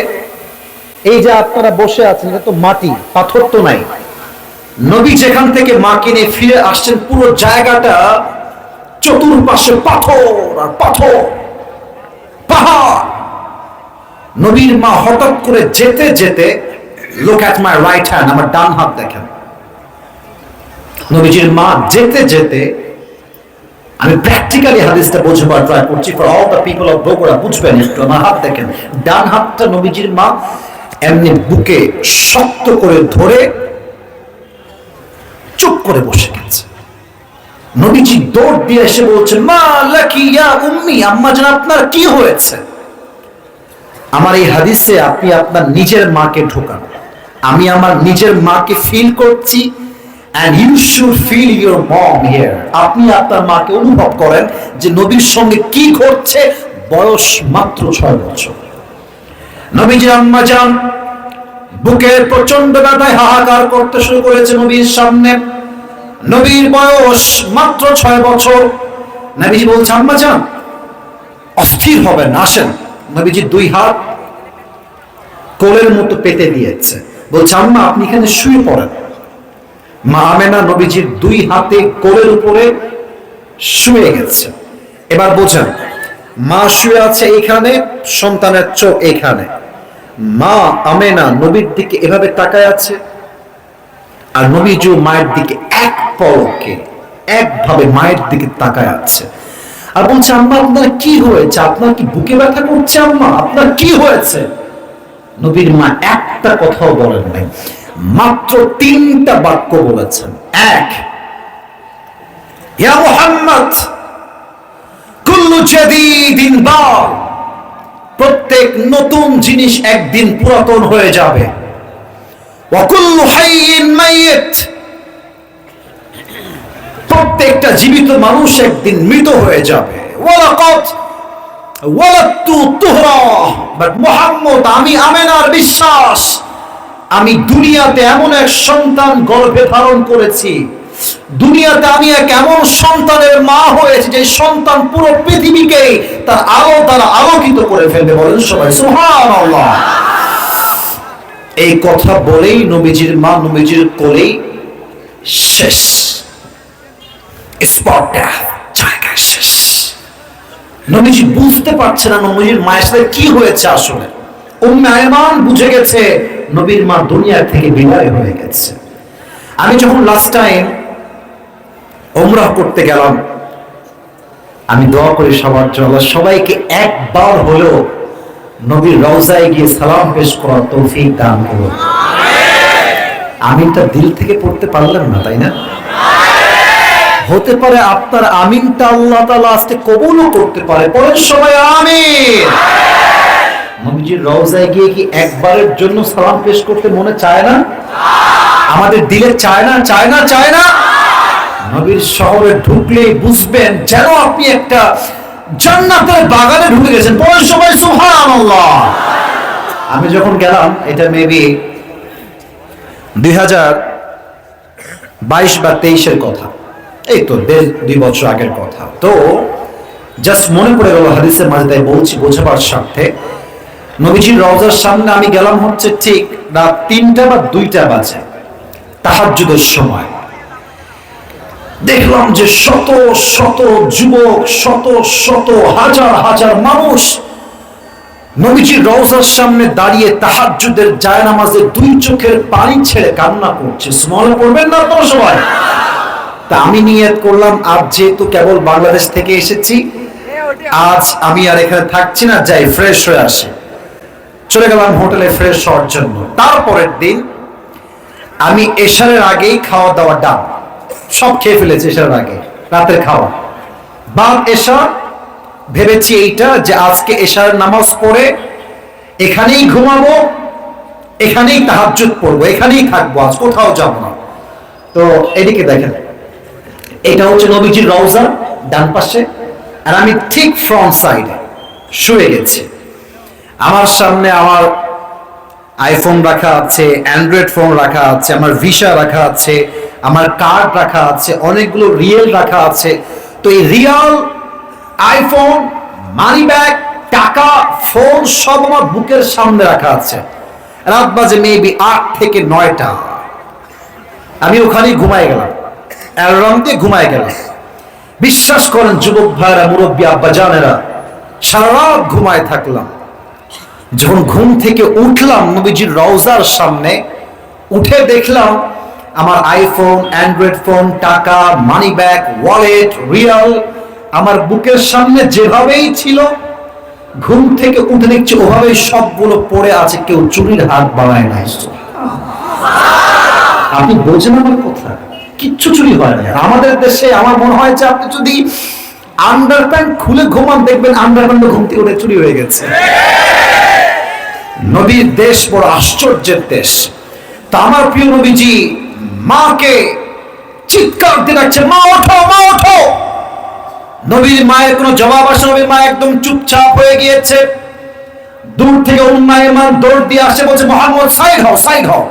এই যে আপনারা বসে আছেন এটা তো মাটি, পাথর তো নাই। নবী যেখান থেকে মাকে নিয়ে ফিরে আসছেন পুরো জায়গাটা চতুর্পাশে পাথর আর পাথর, পাহাড়। নবীর মা হঠাৎ করে যেতে যেতে, look at my right hand, আমার ডান হাত দেখেন। নবীজির মা যেতে যেতে, আমি প্র্যাকটিক্যালি হাদিসটা বোঝাবার ট্রাই করছি for all the people of Bogura, বুঝবেন একটু। আমার হাত দেখেন, ডান হাতটা নবীজির মা এমনি বুকে শক্ত করে ধরে চুপ করে বসে গেছে। নবীজি দৌড় দিয়ে এসে বলছেন, মা লাকি ইয়া উম্মি, আম্মা জান আপনার কি হয়েছে? আমার এই হাদিসে আপনি আপনার নিজের মাকে ঢোকান। আমি আমার নিজের মাকে ফিল করছি, and you should feel your mom here. আপনি আপনার মাকে অনুভব করেন যে নবীর সঙ্গে কি ঘটছে। বয়স মাত্র 6 বছর। নবীজির আম্মা জান বুকের প্রচন্ড ব্যথায় হাহাকার করতে শুরু করেছে নবীর সামনে। নবীর বয়স মাত্র 6 বছর। নবীজি বলছে, আম্মা জান অস্থির হবেন, আসেন। নবীজি 2 হাত কোলের মতো পেতে দিয়েছে, বলছে আম্মা আপনি এখানে শুয়ে পড়েন। মা আমেনা নবীজির 2 হাতে কোলের উপরে শুয়ে গেছে। এবার বোঝেন, মা শুয়ে আছে এইখানে, সন্তানের চোখ এইখানে। মা আমেনা নবীর দিকে এভাবে তাকায় আছে, আর নবীজি মায়ের দিকে এক পলকে একভাবে মায়ের দিকে তাকায় আছে। আর বলছে, আম্মা আপনার কি হয়েছে? আপনার কি বুকে ব্যথা করছে? আম্মা আপনার কি হয়েছে? নবীর মা একটা কথাও বলেন নাই, মাত্র 3টা বাক্য বলেছেন। 1, ইয়া মুহাম্মদ কুল্লু জাদীদিন বাল, প্রত্যেক নতুন জিনিস একদিন পুরাতন হয়ে যাবে। ওয়া কুল্লু হাইয়িন মাইয়িত, প্রত্যেকটা জীবিত মানুষ একদিন মৃত হয়ে যাবে। ওয়ালাকাদ ওয়ালাদতু তুহরা, বাট মুহাম্মদ আমি আমেনার বিশ্বাস, আমি দুনিয়াতে এমন এক সন্তান গর্ভে ধারণ করেছি, দুনিয়াতে আমি এক এমন সন্তানের মা হয়েছে যে সন্তান পুরো পৃথিবীকে তার আলো দ্বারা আলোকিত করে ফেলবে। বলেন সবাই সুবহানাল্লাহ। এই কথা বলেই নবীজির মা নবীজির কোলেই শেষ, স্পট ডেথ, জায়গায় শেষ। নবীজি বুঝতে পারছে না নবীজির মায়ের সাথে কি হয়েছে আসলে। উম্মে আয়মান বুঝে গেছে নবীর মা দুনিয়া থেকে বিদায় হয়ে গেছে। আমি যখন লাস্ট টাইম উমরাহ করতে গেলাম, আমি দোয়া করি সবার জন্য সবাইকে একবার হলেও নবীর রওজায় গিয়ে সালাম পেশ করার তৌফিক দান করুন। আমিনটা দিল থেকে পড়তে পারলেন না, তাই না? হতে পারে আপনার আমিনটা আল্লাহ তাআলা আজকে কবুলও করতে পারে। পড়েন সবাই আমিন। নবীজির রওজায় গিয়ে কি একবারের জন্য সালাম পেশ করতে মনে চায় না? আমাদের দিলে চায় না, চায় না, চায় না। নবীর শহরে ঢুকলেই বুঝবেন যেন আপনি একটা জান্নাতের বাগানে ঢুকে গেছেন। পড়েন সবাই সুবহানাল্লাহ। আমি যখন গেলাম, এটা মেবি 2022 বা 23-এর কথা, এই তো 1.5-2 বছর আগের কথা। তো জাস্ট মনে পড়ে গেল হাদিসের মাঝে, তাই বলছি বোঝাবার স্বার্থে। নবীজির রওজার সামনে আমি গেলাম হচ্ছে ঠিক রাত 3টা বা 2টা বাজে, তাহাজ্জুদের সময়। দেখলাম যে শত শত যুবক, শত শত হাজার হাজার মানুষ নবীজির রওজার সামনে দাঁড়িয়ে তাহাজ্জুদের জায়নামাজে 2 চোখের পানি ছেড়ে কান্না করছে। সুবহানাল্লাহ পড়বেন না তো সবাই? তা আমি নিয়ত করলাম, আজ যেহেতু কেবল বাংলাদেশ থেকে এসেছি, আজ আমি আর এখানে থাকছি না, যাই ফ্রেশ হয়ে আসি। চলে গেলাম হোটেলে ফ্রেশ হওয়ার জন্য। তারপরের দিন আমি এশারের আগেই খাওয়া দাওয়া ডান, সব খেয়ে ফেলেছি এশারের আগে, রাতের খাওয়া। বাদ এশা ভেবেছি এইটা যে আজকে এশার নামাজ পড়ে এখানেই ঘুমাবো, এখানেই তাহাজ্জুদ পড়বো, এখানেই থাকবো, আজ কোথাও যাব না। তো এদিকে দেখেন, এটা হচ্ছে নবীজির রওজা ডান পাশে, আর আমি ঠিক ফ্রন্ট সাইডে শুয়ে গেছি। আমার সামনে আমার আইফোন রাখা আছে, অ্যান্ড্রয়েড ফোন রাখা আছে, আমার ভিসা রাখা আছে, আমার কার্ড রাখা আছে, অনেকগুলো রিয়েল রাখা আছে। তো এই রিয়াল, আইফোন, মানি ব্যাগ, টাকা, ফোন সব আমার বুকের সামনে রাখা আছে। রাত বাজে মেবি 8 থেকে 9টা। আমি ওখানেই ঘুমাই গেলাম, অ্যালার্ম দিয়ে ঘুমাই গেলাম। বিশ্বাস করেন যুবক ভাইরা, মুরব্বী আব্বা জানেরা, সারা রাত ঘুমায় থাকলাম। যখন ঘুম থেকে উঠলাম নবীজির রওজার সামনে, উঠে দেখলাম আমার আইফোন, অ্যান্ড্রয়েড ফোন, টাকা, মানি ব্যাগ, ওয়ালেট, রিয়াল আমার বুকের সামনে যেভাবেই ছিল, ঘুম থেকে উঠে দেখছি ওভাবেই সবগুলো পড়ে আছে, কেউ চুরির হাত বাড়ায় নাই। আপনি বোঝেন আমার কথা? কিচ্ছু চুরি হয় না আমাদের দেশে। আমার মনে হয় যে আপনি যদি আন্ডারপ্যান্ট খুলে ঘুমান, দেখবেন আন্ডারপ্যান্ট ঘুম থেকে উঠে চুরি হয়ে গেছে। নবীর দেশ বড় আশ্চর্যের দেশ। তা আমার প্রিয় নবীজি মাকে চিৎকার দিয়ে ডাকছে, মা ওঠো, মা ওঠো। নবীর মায়ের কোনো জবাব আসে, নবীর মা একদম চুপচাপ হয়ে গিয়েছে। দূর থেকে উম্মে আইমান দৌড় দিয়ে আসে, বলছে মুহাম্মদ সাইড হও, সাইড হও।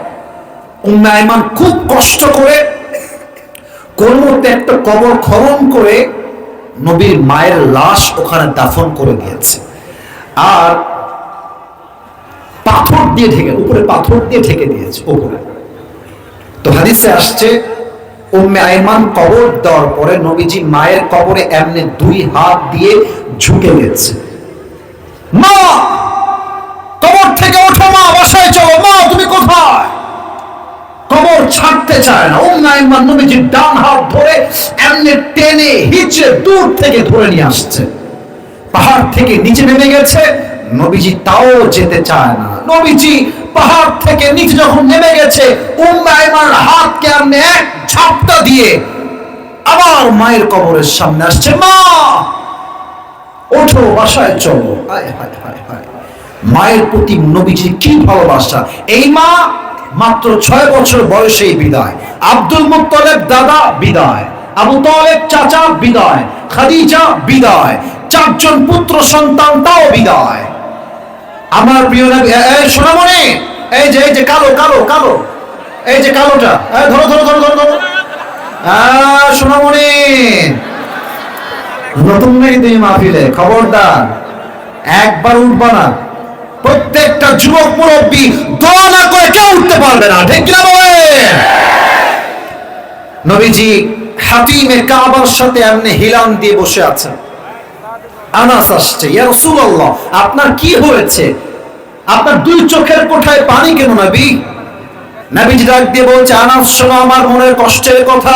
উম্মে আইমান খুব কষ্ট করে কোন মতে একটা কবর খনন করে নবীর মায়ের লাশ ওখানে দাফন করে দিয়েছে, আর পাথর দিয়ে ঢেকে, উপরে পাথর দিয়ে ঢেকে দিয়েছে উপরে। তো হাদিসে আসছে উম্মে আইমান কবর দেওয়ার পরে নবীজি মায়ের কবরে এমনি 2 হাত দিয়ে ঝুঁকে গেছে, মা কবর থেকে ওঠো, মা বাসায় চলো, মা তুমি কোথায়? কবর ছাড়তে চায় না। উম্মে আইমান নবীজির ডান হাত ধরে এমনি টেনে হিচড়ে দূর থেকে ধরে নিয়ে আসছে। পাহাড় থেকে নিচে নেমে গেছে, নবীজি তাও যেতে চায় না। নবীজি পাহাড় থেকে নিচে যখন নেমে গেছে, উম্মে আইমানের হাতকে এমনি এক ঝাপটা দিয়ে আবার মায়ের কবরের সামনে আসছে, মা ওঠো, বাসায় চলো। হায় হায় হায় হায়, মায়ের প্রতি নবীজির কি ভালোবাসা। এই মা মাত্র 6 বছর বয়সেই বিদায়। আব্দুল মুত্তালিব দাদা বিদায়, আবু তালেব চাচা বিদায়, খাদিজা বিদায়, 4 জন পুত্র সন্তান তাও বিদায়। আমার প্রিয় নবী, এই সোনামণি, এই যে কালো কালো কালো, এই যে কালোটা, ধরো ধরো ধরো ধরো ধরো। সোনামণি, নতুন নেই তুমি মাহফিলে, খবরদার একবার উঠবা না। প্রত্যেকটা যুবক মুরব্বী দোয়া না করে কেউ উঠতে পারবে না, ঠিক কিনা বলেন? নবীজি হাতিমে কাবার সাথে এমনি হিলান দিয়ে বসে আছেন। আনাস আসছে, ইয়া রাসূলুল্লাহ আপনার কি হয়েছে? আপনার 2 চোখের কোঠায় পানি কেন নবী? নবীজি ডাক দিয়ে বলছে, আনাস শোনো আমার মনের কষ্টের কথা।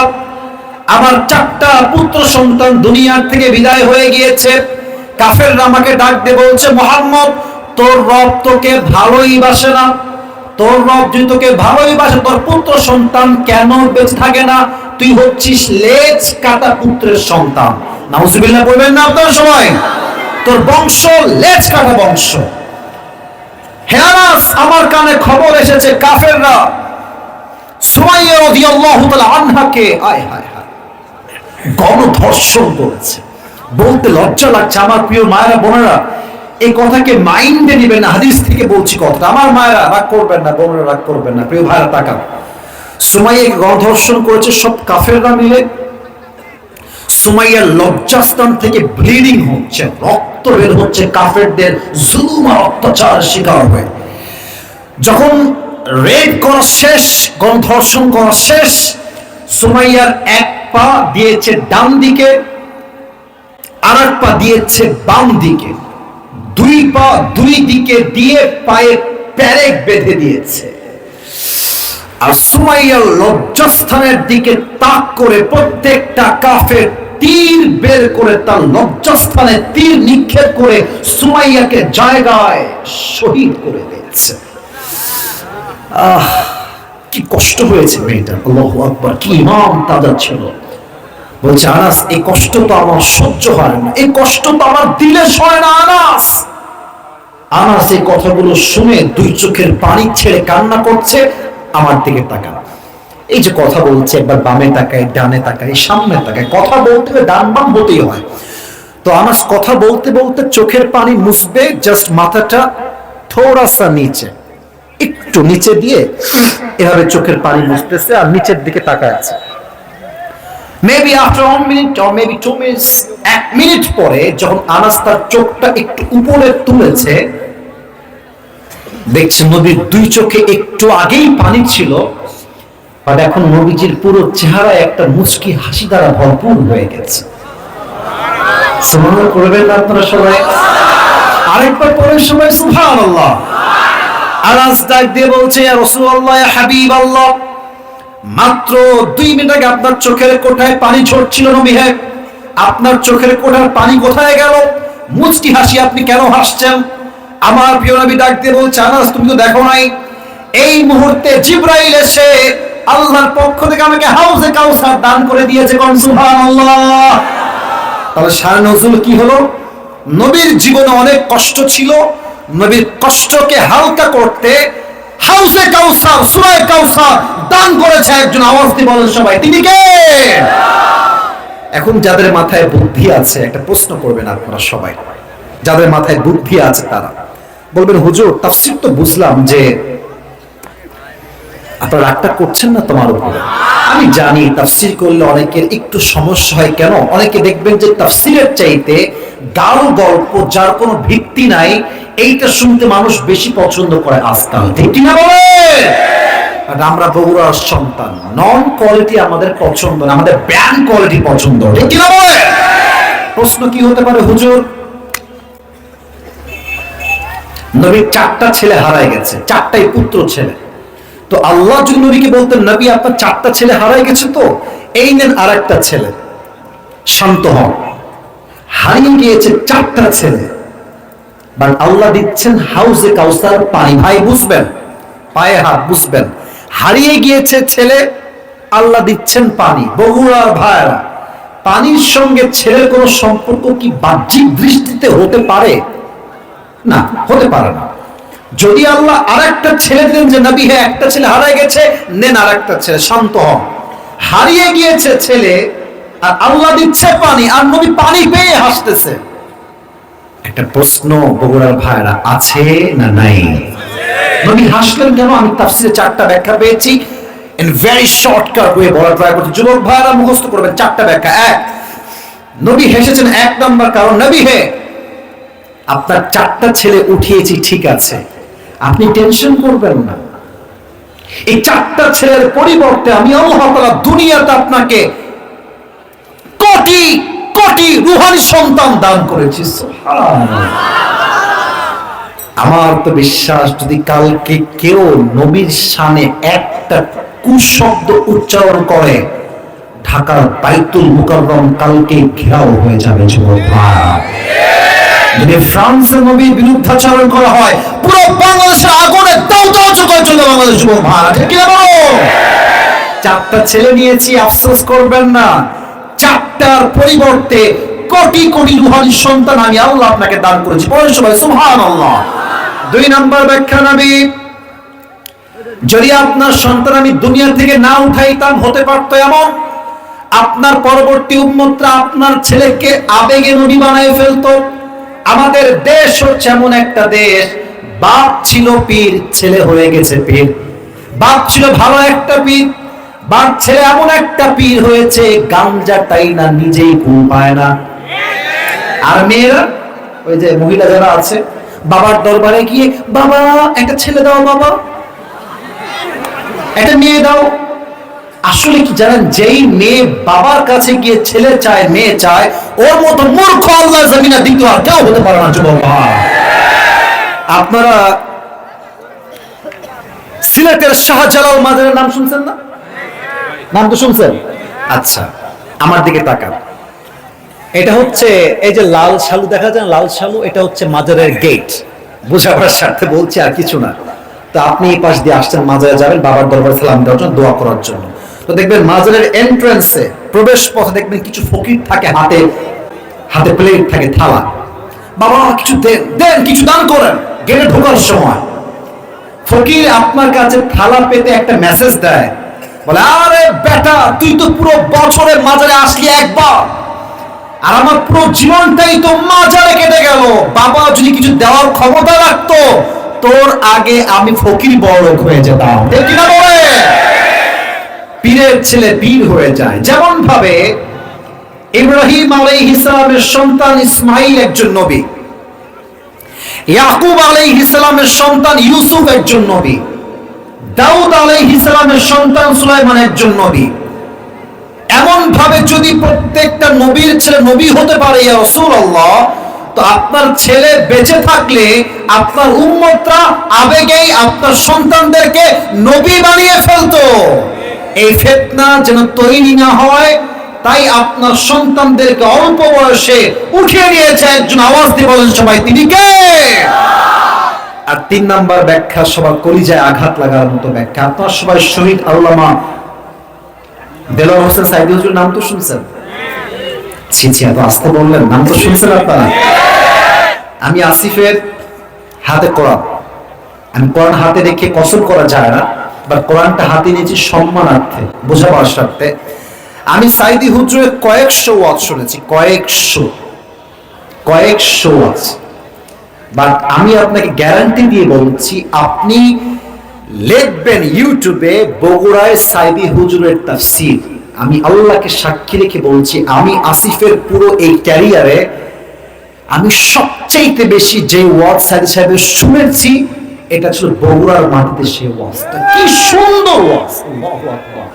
আমার 4টা পুত্র সন্তান দুনিয়ার থেকে বিদায় হয়ে গিয়েছে। কাফেররা আমাকে ডাক দিয়ে বলছে, মুহাম্মদ তোর রব তোকে ভালোই বাসে না। তোর রব যদি তোকে ভালোই বাসে, তোর পুত্র সন্তান কেন বেঁচে থাকে না? তুই হচ্ছিস লেজ কাটা পুত্রের সন্তান। নাউজুবিল্লাহ বলবেন না আপনার সবাই? তোর বংশ লেজ কাটা বংশ। হে আনাস, আমার কানে খবর এসেছে কাফেররা সুমাইয়া রাদিয়াল্লাহু তাআলা আনহাকে আয় হায় হায় গণধর্ষণ করেছে। বলতে লজ্জা লাগছে। আমার প্রিয় মায়েরা বোনেরা, এই কথাকে মাইন্ডে নেবেন না, হাদিস থেকে বলছি কথাটা। আমার মায়েরা রাগ করবেন না, বোনেরা রাগ করবেন না। প্রিয় ভাইরা তাকান, সুমাইয়াকে গণধর্ষণ করেছে সব কাফেররা মিলে। সুমাইয়ার লজ্জাস্থান থেকে ব্লিডিং হচ্ছে, রক্ত বের হচ্ছে, কাফেরদের জুলুম আর অত্যাচার শিকার হয়ে। যখন রেপ করা শেষ, গণধর্ষণ করা শেষ, সুমাইয়ার 1 পা দিয়েছে ডান দিকে, আর 1 পা দিয়েছে বাম দিকে। 2 পা 2 দিকে দিয়ে পায়ে প্যারেক বেঁধে দিয়েছে। আর সুমাইয়ার লজ্জাস্থানের দিকে তাক করে প্রত্যেকটা কাফের তীর বের করে তার লজ্জাস্থানে তীর নিক্ষেপ করে সুমাইয়াকে জায়গায় শহীদ করে দিয়েছে। কি কষ্ট হয়েছে মেয়েটা। আল্লাহু আকবার, কি ইমাম তাজা ছিল। বলছে আনাস এই কষ্ট তো আমার সহ্য হয় না, এই কষ্ট তো আমার দিলে সয় না আনাস। আনাস এই কথাগুলো শুনে দুই চোখের পানি ছেড়ে কান্না করছে। আমার দিকে তাকান, এই যে কথা বলছে, একবার বামে তাকায়, ডানে তাকায়, সামনে তাকায়, কথা বলতে হবে ডান বাম হতেই হয়। তো আনাস কথা বলতে বলতে চোখের পানি মুছবে, জাস্ট মাথাটা থোড়া সা নিচে, একটু নিচে দিয়ে এভাবে চোখের পানি মুছতেছে আর নিচের দিকে তাকায় আছে। Maybe after 1 minute or maybe 2 minutes, 1 minute পরে যখন আনাস তার চোখটা একটু উপরে তুলেছে, দেখছে নবীর দুই চোখে একটু আগেই পানি ছিল, বাট এখন নবীজির পুরো চেহারা একটা মুচকি হাসি দ্বারা ভরপুর হয়ে গেছে। সুবহানাল্লাহ করবেন না আপনারা সবাই? আরেকবার পড়েন সবাই সুবহানাল্লাহ। আনাস ডাক দিয়ে বলছে, ইয়া রাসূলুল্লাহ, ইয়া হাবিবাল্লাহ, মাত্র 2 মিনিট আগে আপনার চোখের কোঠায় পানি ঝরছিল নবী, হ্যাঁ আপনার চোখের কোঠার পানি কোথায় গেল? মুচকি হাসি আপনি কেন হাসছেন? আমার প্রিয় নবী ডাক দিয়ে বলছে, আনাস তুমি তো দেখো নাই, এই মুহূর্তে জিবরাইল এসে আল্লাহর পক্ষ থেকে আমাকে হাউজে কাউসার দান করে দিয়েছে। কোন সুবহানাল্লাহ। তাহলে শান নজুল কি হলো? নবীর জীবনে অনেক কষ্ট ছিল, নবীর কষ্টকে হালকা করতে হাউজে কাউসার, সূরা কাউসার দান করেছে একজন। আওয়াজ দিয়ে বলেন সবাই, তিনি কে? এখন যাদের মাথায় বুদ্ধি আছে একটা প্রশ্ন করবেন আপনারা সবাই, যাদের মাথায় বুদ্ধি আছে তারা বলবেন, হুজুর তাফসীর তো বুঝলাম, যে আপনারা রাগটা করছেন না তোমার উপরে। আমি জানি তাফসীর করলে অনেকের একটু সমস্যা হয়, কেন? অনেকে দেখবেন যে তাফসীরের চাইতে গাল গল্প যার কোনো ভিত্তি নাই এইটা শুনতে মানুষ বেশি পছন্দ করে আজকাল, ঠিক না বলেন? আমরা বগুড়ার সন্তান, নন কোয়ালিটি আমাদের পছন্দ না, আমাদের ব্র্যান্ড কোয়ালিটি পছন্দ, ঠিক না বলেন? প্রশ্ন কি হতে পারে, হুজুর নবীর 4টা ছেলে হারায় গেছে, 4টাই পুত্র ছেলে, তো আল্লাহ যদি নবীকে বলতেন, নবী আপনার 4টা ছেলে হারায় গেছে, তো এই নেন আরেকটা ছেলে, শান্ত হন, হারিয়ে গিয়েছে 4টা ছেলে, বাট আল্লাহ দিচ্ছেন হাউজে কাউসার পানি। ভাই বুঝবেন, পায়ে হাত বুঝবেন, হারিয়ে গিয়েছে ছেলে, আল্লাহ দিচ্ছেন পানি। বগুড়ার ভাইরা, পানির সঙ্গে ছেলের কোনো সম্পর্ক কি বাহ্যিক দৃষ্টিতে হতে পারে? না, হতে পারে না। যদি আল্লাহ আরেকটা ছেলে দেন যে নবী হ্যাঁ একটা ছেলে হারিয়ে গেছে, নেন আরেকটা ছেলে, শান্ত হন, হারিয়ে গিয়েছে ছেলে আর আল্লাহ দিচ্ছে পানি, আর নবী পানি পেয়ে হাসতেছে। একটা প্রশ্ন বগুড়ার ভাইরা, আছে না নাই? নবী হাসলেন কেন? আমি তাফসীরে 4টা ব্যাখ্যা পেয়েছি, ইন ভেরি শর্টকাট ওয়ে বলা ট্রাই করছি। যুবক ভাইরা মুখস্থ করবেন 4টা ব্যাখ্যা। 1, নবী হেসেছেন 1 নাম্বার কারণ, নবী হে আপনার 4টা ছেলে উঠিয়েছি, ঠিক আছে, আপনি টেনশন করবেন না, এই 4টা ছেলের পরিবর্তে আমি আল্লাহ তাআলা দুনিয়াতে আপনাকে কোটি কোটি রূহানি সন্তান দান করেছি। সুবহানাল্লাহ। আমার তো বিশ্বাস, যদি কালকে কেউ নবীর শানে একটা কুশব্দ উচ্চারণ করে, ঢাকার বাইতুল মুকাররম কালকে ঘেরাও হয়ে যাবে। যুবক ভাই, যদি ফ্রান্সের নবীর বিরুদ্ধাচরণ করা হয়, পুরো বাংলাদেশের আগুনে দাও দাও চলে চলে বাংলাদেশ। যুবক ভাই, ঠিক কি বলো? 4টা ছেলে নিয়েছি, আফসোস করবেন না, 4টার পরিবর্তে কোটি কোটি রূহানি সন্তান আমি আল্লাহ আপনাকে দান করেছি। বলেন সবাই সুবহানাল্লাহ। 2 নাম্বার ব্যাখ্যা, নবী যদি আপনার সন্তান আমি দুনিয়া থেকে না উঠাইতাম, হতে পারতো এমন আপনার পরবর্তী উম্মতরা আপনার ছেলেকে আবেগে নবী বানায় ফেলতো। আমাদের দেশ হচ্ছে এমন একটা দেশ, বাপ ছিল পীর, ছেলে হয়ে গেছে পীর। বাপ ছিল ভালো একটা পীর, বাপ ছেলে এমন একটা পীর হয়েছে গাঞ্জা টাইনা নিজেই ঘুম পায় না। আর মেয়েরা, ওই যে মহিলা যারা আছে, বাবার দরবারে গিয়ে, বাবা একটা ছেলে দাও, বাবা একটা মেয়ে দাও। আসলে কি জানেন, যেই মেয়ে বাবার কাছে গিয়ে ছেলে চায়, মেয়ে চায়, ওর মতো মূর্খ আল্লাহ জমিনে দ্বিতীয় আর কেউ হতে পারে না। যুবক ভাই, আপনারা সিলেটের শাহজালাল মাজারের নাম শুনছেন না? নাম তো শুনছেন। আচ্ছা, আমার দিকে তাকান, এটা হচ্ছে এই যে লাল শালু দেখা যায়, লাল শালু, এটা হচ্ছে মাজারের গেট। বোঝাবার স্বার্থে বলছি, আর কিছু না। তো আপনি এই পাশ দিয়ে আসছেন, মাজারে যাবেন বাবার দরবারে সালাম দেওয়ার জন্য, দোয়া করার জন্য। তো দেখবেন মাজারের এন্ট্রান্সে প্রবেশ পথে দেখবেন কিছু ফকির থাকে, হাতে হাতে প্লেট থাকে, থালা। বাবা কিছু দেন, দেন কিছু দান করেন। গেটে ঢোকার সময় ফকির আপনার কাছে থালা পেতে একটা মেসেজ দেয়, বলে আরে বেটা তুই তো পুরো বছরে মাজারে আসলি একবার, আর আমার পুরো জীবনটাই তো মাজারে কেটে গেল। বাবা যদি কিছু দেওয়ার ক্ষমতা রাখতো তোর আগে আমি ফকির বড়লোক হয়ে যেতাম। ঠিক কিনা বলে? পীরের ছেলে পীর হয়ে যায়। যেমন ভাবে ইব্রাহিম আলাইহিস সালামের সন্তান ইসমাইল একজন নবী, ইয়াকুব আলাইহিস সালামের সন্তান ইউসুফ একজন নবী, দাউদ আলাইহিস সালামের সন্তান সুলাইমান একজন নবী। এমন ভাবে যদি প্রত্যেকটা নবীর ছেলে নবী হতে পারে ইয়া রাসূলুল্লাহ, তো আপনার ছেলে বেঁচে থাকলে আপনার উম্মতরা আবেগেই আপনার সন্তানদেরকে নবী বানিয়ে ফেলতো। এই ফিতনা যেন তৈরি না হয়, তাই আপনার সন্তানদেরকে অল্প বয়সে উঠিয়ে নিয়েছে একজন। আওয়াজ দিয়ে বলেন সবাই, তিনি কে? আর 3 নাম্বার ব্যাখ্যা, সবার কলিজায় আঘাত লাগার মতো ব্যাখ্যা। আপনার সবাই শহীদ আল্লামা দেলোয়ার হোসেন সাইদি হুজুর নাম তো শুনছেন? ছি ছি, এত আস্তে বললেন, নাম তো শুনছেন আপনারা? আমি আসিফের হাতে কোরআন, আমি কোরআন হাতে রেখে কসম করা যায় না, বাট কোরআনটা হাতে নিয়েছি সম্মানার্থে, বোঝাবার স্বার্থে। আমি সাইদি হুজুরের কয়েকশো ওয়াজ শুনেছি, কয়েকশো ওয়াজ, বাট আমি আপনাকে গ্যারান্টি দিয়ে বলছি, আপনি লিখবেন ইউটিউবে বগুড়ায় সাইদি হুজুরের তাফসীর, আমি আল্লাহকে সাক্ষী রেখে বলছি, আমি আসিফের পুরো এই ক্যারিয়ারে আমি সবচেয়ে বেশি যে ওয়াজ সাইদি সাহেবের শুনেছি, এটা ছিল বগুড়ার মাটিতে সেই ওয়াজটা। কি সুন্দর ওয়াজ! আল্লাহু আকবার।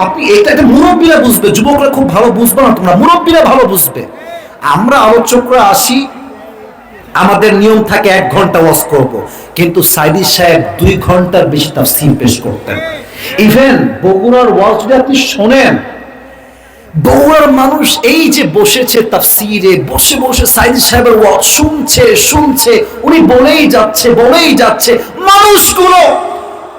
আপনি এটা মুরব্বীরা বুঝবে, যুবকরা খুব ভালো বুঝবে না, তোমরা মুরব্বীরা ভালো বুঝবে। আমরা আলোচকরা আসি, আমাদের নিয়ম থাকে 1 ঘন্টা ওয়াজ করব, কিন্তু সাইদি সাহেব 2 ঘন্টার বেশি তাফসীর পেশ করতেন। ইভেন বগুড়ার ওয়াজ যদি আপনি শোনেন, বগুড়ার মানুষ এই যে বসেছে তাফসীরে, বসে বসে সাইদি সাহেবের ওয়াজ শুনছে, উনি বলেই যাচ্ছে, মানুষগুলো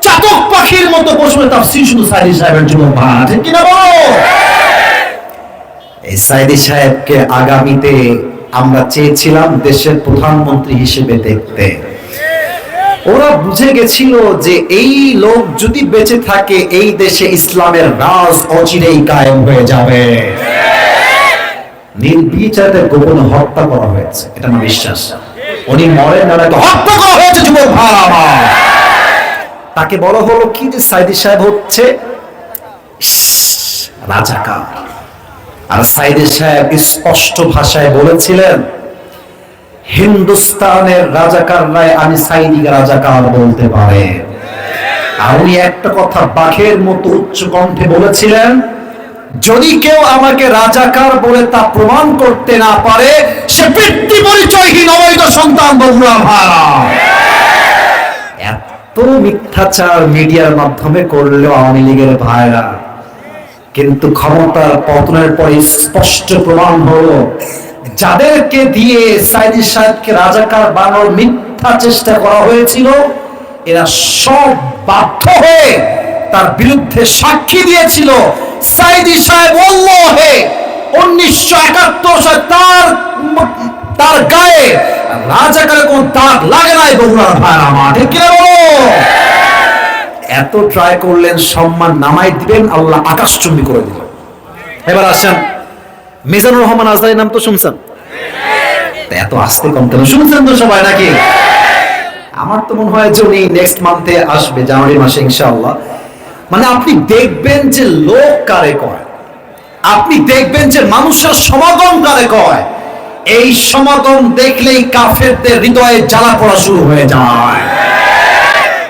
চাতক পাখির মতো বসে তাফসীর শুধু সাইদি সাহেবের জন্য। ঠিক কিনা বলো? এই সাইদি সাহেবকে আগামীতে আমরা চেয়েছিলাম দেশের প্রধানমন্ত্রী হিসেবে দেখতে। ওরা বুঝে গেছিল যে এই লোক যদি বেঁচে থাকে, এই দেশে ইসলামের রাজ অচিরেই কায়েম হয়ে যাবে। নির্বিচারে গোপনে হত্যা করা হয়েছে, এটা আমার বিশ্বাস। উনি মরেন না, হত্যা করা হয়েছে যুবক ভাইরা আমার। তাকে বলা হলো কি যে সাইদি সাহেব হচ্ছে রাজাকার, আর সাইদি সাহেব স্পষ্ট ভাষায় বলেছিলেন, হিন্দুস্তানের রাজাকাররাই আমি সাইদিকে রাজাকার বলতে পারে। আর উনি একটা কথা বাঘের মতো উচ্চ কণ্ঠে বলেছিলেন, যদি কেউ আমাকে রাজাকার বলে তা প্রমাণ করতে না পারে, সে পিতৃ পরিচয়হীন অবৈধ সন্তান। বগুড়া ভাড়া এত মিথ্যাচার মিডিয়ার মাধ্যমে করলেও আওয়ামী লীগের ভাইরা, কিন্তু ক্ষমতার পতনের পরে স্পষ্ট প্রমাণ হলো, যাদেরকে দিয়ে সাইদি সাহেবকে রাজাকার বানানোর মিথ্যা চেষ্টা করা হয়েছিল, এরা সব বাধ্য হয়ে তার বিরুদ্ধে সাক্ষী দিয়েছিল। সাইদি সাহেব ওয়াল্লাহে 1971 সালে তার গায়ে রাজাকারের কোন দাগ লাগে নাই। বগুড়ার ভাইরা আমার, ঠিক কি বলো? এত ট্রাই করলেন, সম্মান নামাই দিবেন, আল্লাহ আকাশচুম্বী করে দিল। এবার আসেন মিজানুর রহমান আজহারী, নাম তো শুনছেন? এত আস্তে কম কেন? শুনছেন তো সবাই নাকি? আমার তো মনে হয় যে উনি নেক্সট মান্থে আসবে, জানুয়ারি মাসে ইনশাআল্লাহ। মানে আপনি দেখবেন যে লোক কারে কয়, আপনি দেখবেন যে মানুষের সমাগম কারে কয়, এই সমাগম দেখলেই কাফেরদের হৃদয়ে জ্বালা পড়া শুরু হয়ে যায়।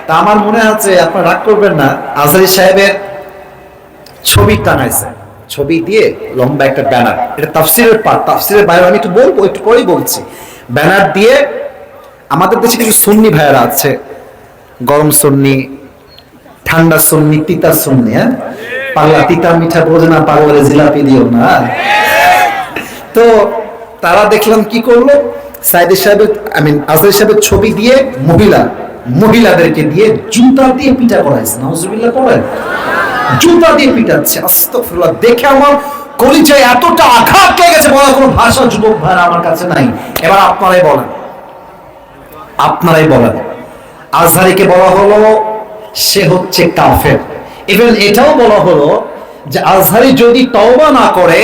তা আমার মনে আছে, আপনারা রাগ করবেন না, আজহারী সাহেবের ছবি টানাইছে, ছবি দিয়ে লম্বা একটা ব্যানার, এটা তাফসীরের পাঠ, তাফসীরের বাইরে আমি একটু বলবো, একটু পরেই বলছি। ব্যানার দিয়ে আমাদের দেশে কিছু সুন্নি ভাইয়েরা আছে, গরম সুন্নি, ঠান্ডা সুন্নি, তিতা সুন্নি, হ্যাঁ, পাগলা তিতা মিঠা বোঝে না, পাগলের জিলাপি দিও না। তো তারা দেখলাম কি করলো, সাইদি সাহেবের আজহারী সাহেবের ছবি দিয়ে মহিলাদেরকে দিয়ে জুতা দিয়ে পিটা করাইছে, নাউজুবিল্লাহ পড়েন, জুতা দিয়ে পিটাচ্ছে। আস্তাগফিরুল্লাহ, দেখে আমার কলিজায় এতটা আঘাত লেগেছে, বলার কোনো ভাষা যুবক ভাইরা আমার কাছে নাই। এবার আপনারাই বলেন আজহারিকে বলা হলো সে হচ্ছে কাফের। ইভেন এটাও বলা হলো যে আজহারি যদি তওবা না করে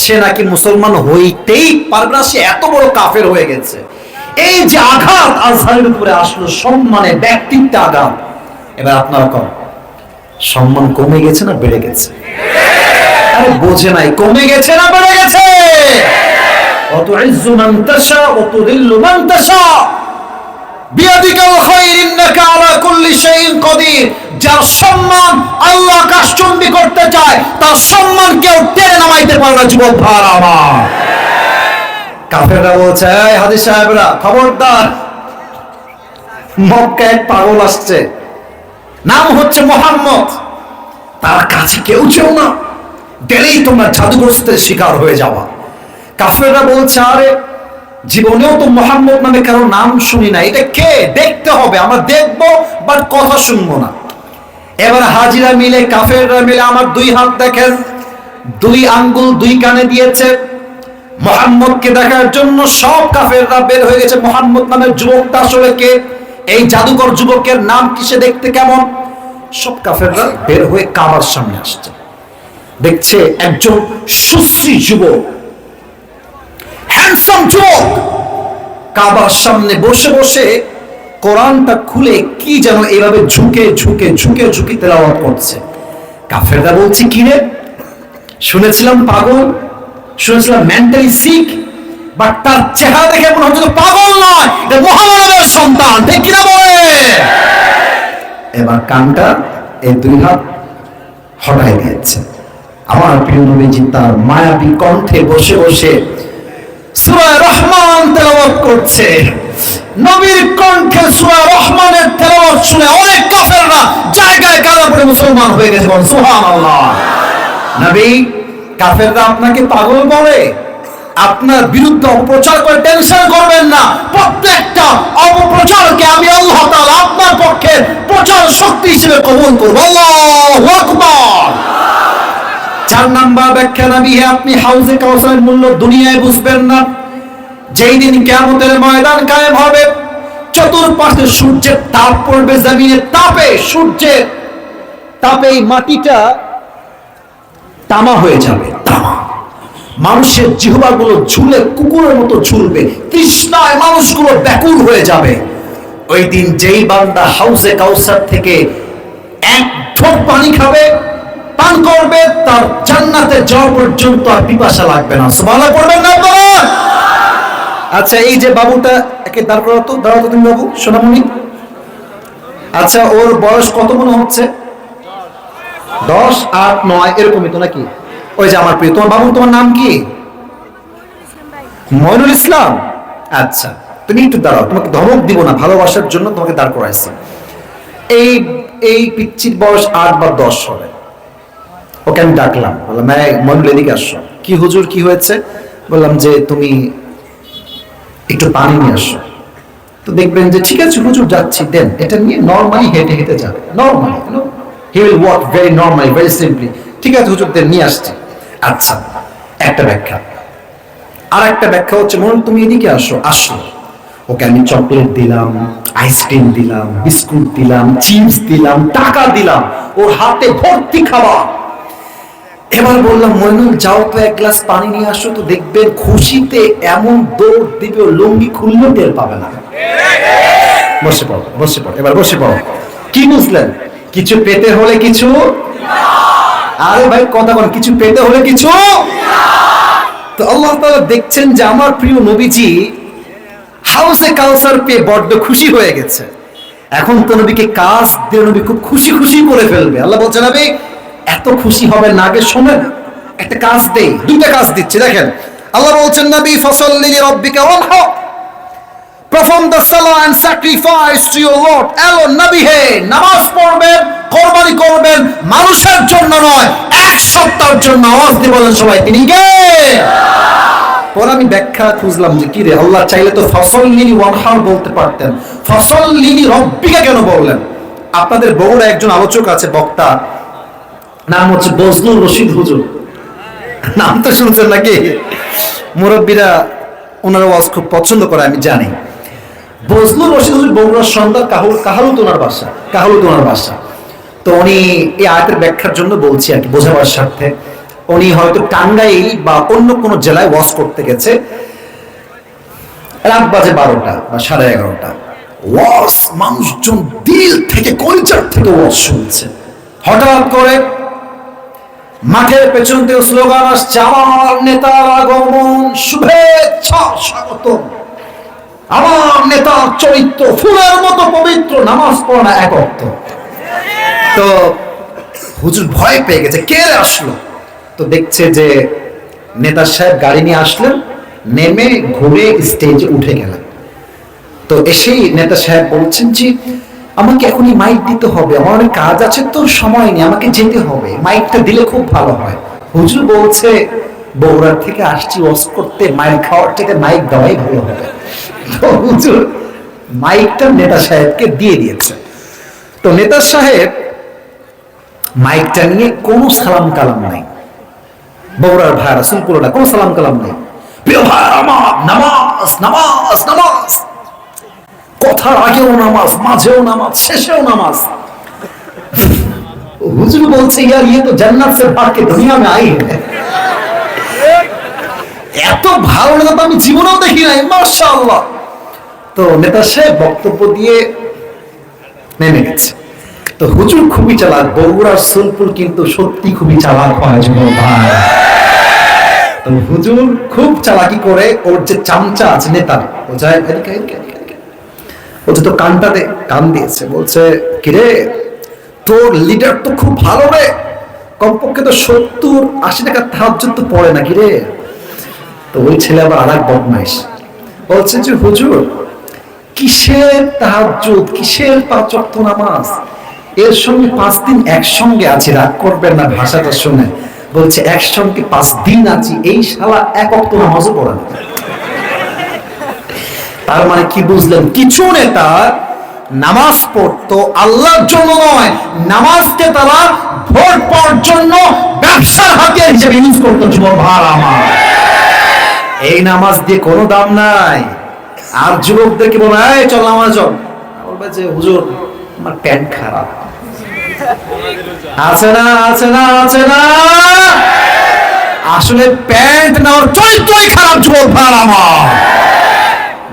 সে নাকি মুসলমান হইতেই পারবে না, সে এত বড় কাফের হয়ে গেছে। এই যে আঘাত আজহারির উপরে আসলো, সম্মানে ব্যক্তিত্ব আঘাত। এবার আপনারা কর, সম্মান কমে গেছে না বেড়ে গেছে? আরে বোঝে নাই, কমে গেছে না বেড়ে গেছে? অতুইজ্জু মান তাশা ওয়া তুযিল্লু মান তাশা বিয়াদিকাল খায়র ইন্নাকা আলা কুল্লি শাইইন কাদির। যার সম্মান আল্লাহ আকাশচুম্বী করতে চায় তার সম্মান কেউ টেনে নামাইতে পারে না। যুবক ভাইরা আমার, কাফেররা বলছে এই হাজী সাহেবরা খবরদার, মক্কায় এক পাগল আসছে, নাম হচ্ছে মুহাম্মদ, তার কাছে কেউ যেও না, গেলেই তোমরা জাদুগ্রস্তের শিকার হয়ে যাওয়া। কাফেররা বলছে আরে জীবনেও তো মুহাম্মদ নামে কারো নাম শুনি না, এটা কে, দেখতে হবে, আমরা দেখবো বাট কথা শুনবো না। এবার হাজিরা মিলে কাফেররা মিলে আমার দুই হাত দেখেন, দুই আঙ্গুল দুই কানে দিয়েছে মুহাম্মদকে দেখার জন্য। সব কাফেররা বের হয়ে গেছে, মুহাম্মদ নামের যুবকটা আসলে কে, এই জাদুকর যুবকের নাম কি, সে দেখতে কেমন। সব কাফেররা বের হয়ে কাবার সামনে আসছে, দেখছে একজন সুশ্রী যুবক, হ্যান্ডসাম যুবক কাবার সামনে বসে বসে কোরআনটা খুলে কি যেন এইভাবে ঝুঁকে ঝুঁকে ঝুঁকে ঝুঁকে তেলাওয়াত করছে। কাফেররা বলছে কি রে, শুনেছিলাম পাগল, শুনেছিলাম মেন্টালি সিক, বাট তার চেহারা দেখে মনে হচ্ছে পাগল নয়, এটা মুহাম্মদের সন্তান, ঠিক কিনা বলে? এবার কানটা এই দুই হাত হটাই দিয়েছে। আমার প্রিয় নবীজি তার মায়াবী কণ্ঠে বসে বসে সূরা রহমান তেলাওয়াত করছে। নবীর কণ্ঠে সূরা রহমানের তেলাওয়াত শুনে অনেক কাফেররা জায়গায় কালেমা পড়ে মুসলমান হয়ে গেছে, বলেন সুবহানাল্লাহ। নবী, কাফেররা আপনাকে পাগল বলে, আপনার বিরুদ্ধে অপপ্রচার করে, টেনশন করবেন না, প্রত্যেকটা অপপ্রচারকে আমি আল্লাহ তাআলা আপনার পক্ষে প্রচার শক্তি হিসেবে কবুল করব। আল্লাহু আকবার। 4 নাম্বার ব্যাখ্যা, নবী হে আপনি হাউজে কাউসারের মূল্য দুনিয়ায় বুঝবেন না। যেই দিন কিয়ামতের ময়দান কায়েম হবে, চতুর্পাশে সূর্যের তাপ পড়বে, জমিনের তাপে, সূর্যের তাপে এই মাটিটা তামা হয়ে যাবে, তামা। মানুষের জিহ্বাগুলো ঝুলে কুকুরের মতো ঝুলবে, তৃষ্ণায় মানুষগুলো ব্যাকুল হয়ে যাবে। ওই দিন যেই বান্দা হাউজে কাউসার থেকে এক ঢোক পানি খাবে, পান করবে, তার জান্নাতে যাওয়া পর্যন্ত আর পিপাসা লাগবে না। সুবহানাল্লাহ পড়বেন না আপনারা? আচ্ছা, এই যে বাবুটা, একে দাঁড় করাতো, দাঁড়াতো তুমি বাবু, সোনামণি। আচ্ছা, ওর বয়স কত মনে হচ্ছে? 10, 8, 9 এরকমই তো নাকি? ওই যে আমার প্রিয়, তোমার বাবু, তোমার নাম কি? মইনুল ইসলাম। আচ্ছা, তুমি একটু দাঁড়াও, তোমাকে ধমক দিব না, ভালোবাসার জন্য তোমাকে দাঁড় করাইছি। এই পিচ্চির বয়স 8 বা 10 হবে। ওকে আমি ডাকলাম, বললাম মইনুল এদিকে আসো। কি হুজুর, কি হয়েছে? বললাম যে তুমি একটু পানি নিয়ে আসো। তো দেখবেন যে ঠিক আছে হুজুর যাচ্ছি, দেন। এটা নিয়ে নরমালি হেঁটে হেঁটে যাবে, normally, he will walk very normally, very simply. ঠিক আছে হুজুর, দেন, নিয়ে আসছি। আচ্ছা, একটা ব্যাখ্যা। আর একটা ব্যাখ্যা হচ্ছে, মনে তুমি এদিকে আসো। আসো, ওকে আমি চকলেট দিলাম, আইসক্রিম দিলাম, বিস্কুট দিলাম, চিপস দিলাম, টাকা দিলাম, ওর হাতে ভর্তি খাওয়া। এবার বললাম মইনুল যাও তো এক গ্লাস পানি নিয়ে আসো, তো দেখবেন খুশিতে এমন দৌড় দিবে, লুঙ্গি খুললেও টের পাবে না। বসে পড়ো, বসে পড়ো, এবার বসে পড়ো। কি বুঝলেন? কিছু পেতে হলে কিছু, আরে ভাই কথা বল, কিছু পেতে হলে কিছু। তো আল্লাহ তাআলা দেখছেন যে আমার প্রিয় নবীজি হাউসে কাউসার পেয়ে বড্ড খুশি হয়ে গেছে। এখন তো নবীকে কাজ দিয়ে নবী খুব খুশি খুশি করে ফেলবে। আল্লাহ বলছেন নবী এত খুশি হবে না, আগে শোনেন, একটা কাজ দেই। দুইটা কাজ দিচ্ছে, দেখেন। আল্লাহ বলছেন নবী ফাসাল্লি লিরাব্বিকা ওয়ানহার, perform the salah and sacrifice to your Lord alone। নবী হে নামাজ পড়বেন, কুরবানি করবেন, মানুষের জন্য নয়, এক সত্তার জন্য। আওয়াজ দিয়ে বলেন সবাই, তিনি কে? পরে আমি ব্যাখ্যা খুঁজলাম যে কি রে, আল্লাহ চাইলে তো ফসল্লিনি ওয়ানহার বলতে পারতেন, ফসল্লিনি রব্বিকা কেন বললেন? আপনাদের বগুড়া একজন আলোচক আছে, বক্তা, নাম হচ্ছে বজলুর রশিদ হুজুর, নাম তো শুনছেন নাকি? মুরব্বীরা ওনারা ওয়াজ খুব পছন্দ করে আমি জানি। বজলুর রশিদ হুজুর বগুড়ার সন্তান, কাহালুত ওনার বাসা। তো উনি এই আয়াতের ব্যাখ্যার জন্য বলছি আর কি, বোঝাবার স্বার্থে। উনি হয়তো টাঙ্গাইল বা অন্য কোনো জেলায় ওয়াজ করতে গেছে, রাত বাজে 12টা বা 11:30। ওয়াজ মানুষজন দিল থেকে, কলিজার থেকে ওয়াজ শুনছে। হঠাৎ করে মাঠের পেছন থেকে স্লোগান আসছে, আমার নেতার আগমন, শুভেচ্ছা, স্বাগতম। আমার নেতার চরিত্র ফুলের মতো পবিত্র, নামাজ পড়া না এক অর্থ। তো হুজুর ভয় পেয়ে গেছে, কে আসলো? তো দেখছে যে নেতা সাহেব গাড়ি নিয়ে আসলেন, নেমে ঘুরে স্টেজে উঠে গেলেন। তো এসেই নেতা সাহেব বলছেন যে আমাকে এখনই মাইক দিতে হবে, আমার অনেক কাজ আছে, তো সময় নেই, আমাকে যেতে হবে, মাইকটা দিলে খুব ভালো হয়। হুজুর বলছে বগুড়ার থেকে আসছি ওয়াজ করতে, মাইক খাওয়ার থেকে মাইক দেওয়াই ভালো হবে। তো হুজুর মাইকটা নেতা সাহেবকে দিয়ে দিয়েছে। তো নেতা সাহেব মাইকটা নিয়ে কোনো সালাম কালাম নাই, বগুড়ার ভাই রাসূলপুরটা কোনো সালাম কালাম নাই। প্রিয় ভাই আমার, নামাজ নামাজ নামাজ, কথার আগেও নামাজ, মাঝেও নামাজ, শেষেও নামাজ। হুজুর বলছে ইয়ার ये तो जन्नत से भाग के दुनिया में आई है। এত ভালো নেতা তো আমি জীবনেও দেখি নাই, মাশাআল্লাহ। তো নেতা সাহেব বক্তব্য দিয়ে নেমে গেছে। তো হুজুর খুবই চালাক, বগুড়ার সুলপুর কিন্তু সত্যি খুবই চালাক হয় যুবক ভাই। তো হুজুর খুব চালাকি করে ওর যে চামচা আছে নেতার, ও যায় ও তো কানটা দে, কান দিয়েছে, বলছে কিরে তোর লিডার তো খুব ভালো রে, কমপক্ষে তো 70-80 টাকা তাহাজ্জুদ তো পড়ে নাকি রে? তো ওই ছেলে আবার আরেক বদমাইশ, বলছে যে হুজুর কিসের তাহাজ্জুদ, কিসের 5 ওয়াক্ত নামাজ, এর সঙ্গে 5 দিন একসঙ্গে আছি, রাগ করবেন না ভাষাটা শুনে। বলছে একসঙ্গে 5 দিন আছি, এই শালা 1 ওয়াক্ত নামাজও পড়ে না। তার মানে কি বুঝলেন? কিছু নেতা নামাজ পড়তো আল্লাহর জন্য নয়, নামাজকে তারা ভোট পাওয়ার জন্য ব্যবসার হাতিয়ার হিসেবে ইউজ করতো। যুবক ভাই আমার, এই নামাজ দিয়ে কোনো দাম নাই। আর যুবকদেরকে বলে এই চল নামাজ চল, বলবে যে হুজুর আমার প্যান্ট খারাপ। আছে না আছে না আছে না, আসলে প্যান্ট না, ওর চরিত্রই খারাপ। যুবক ভাই আমার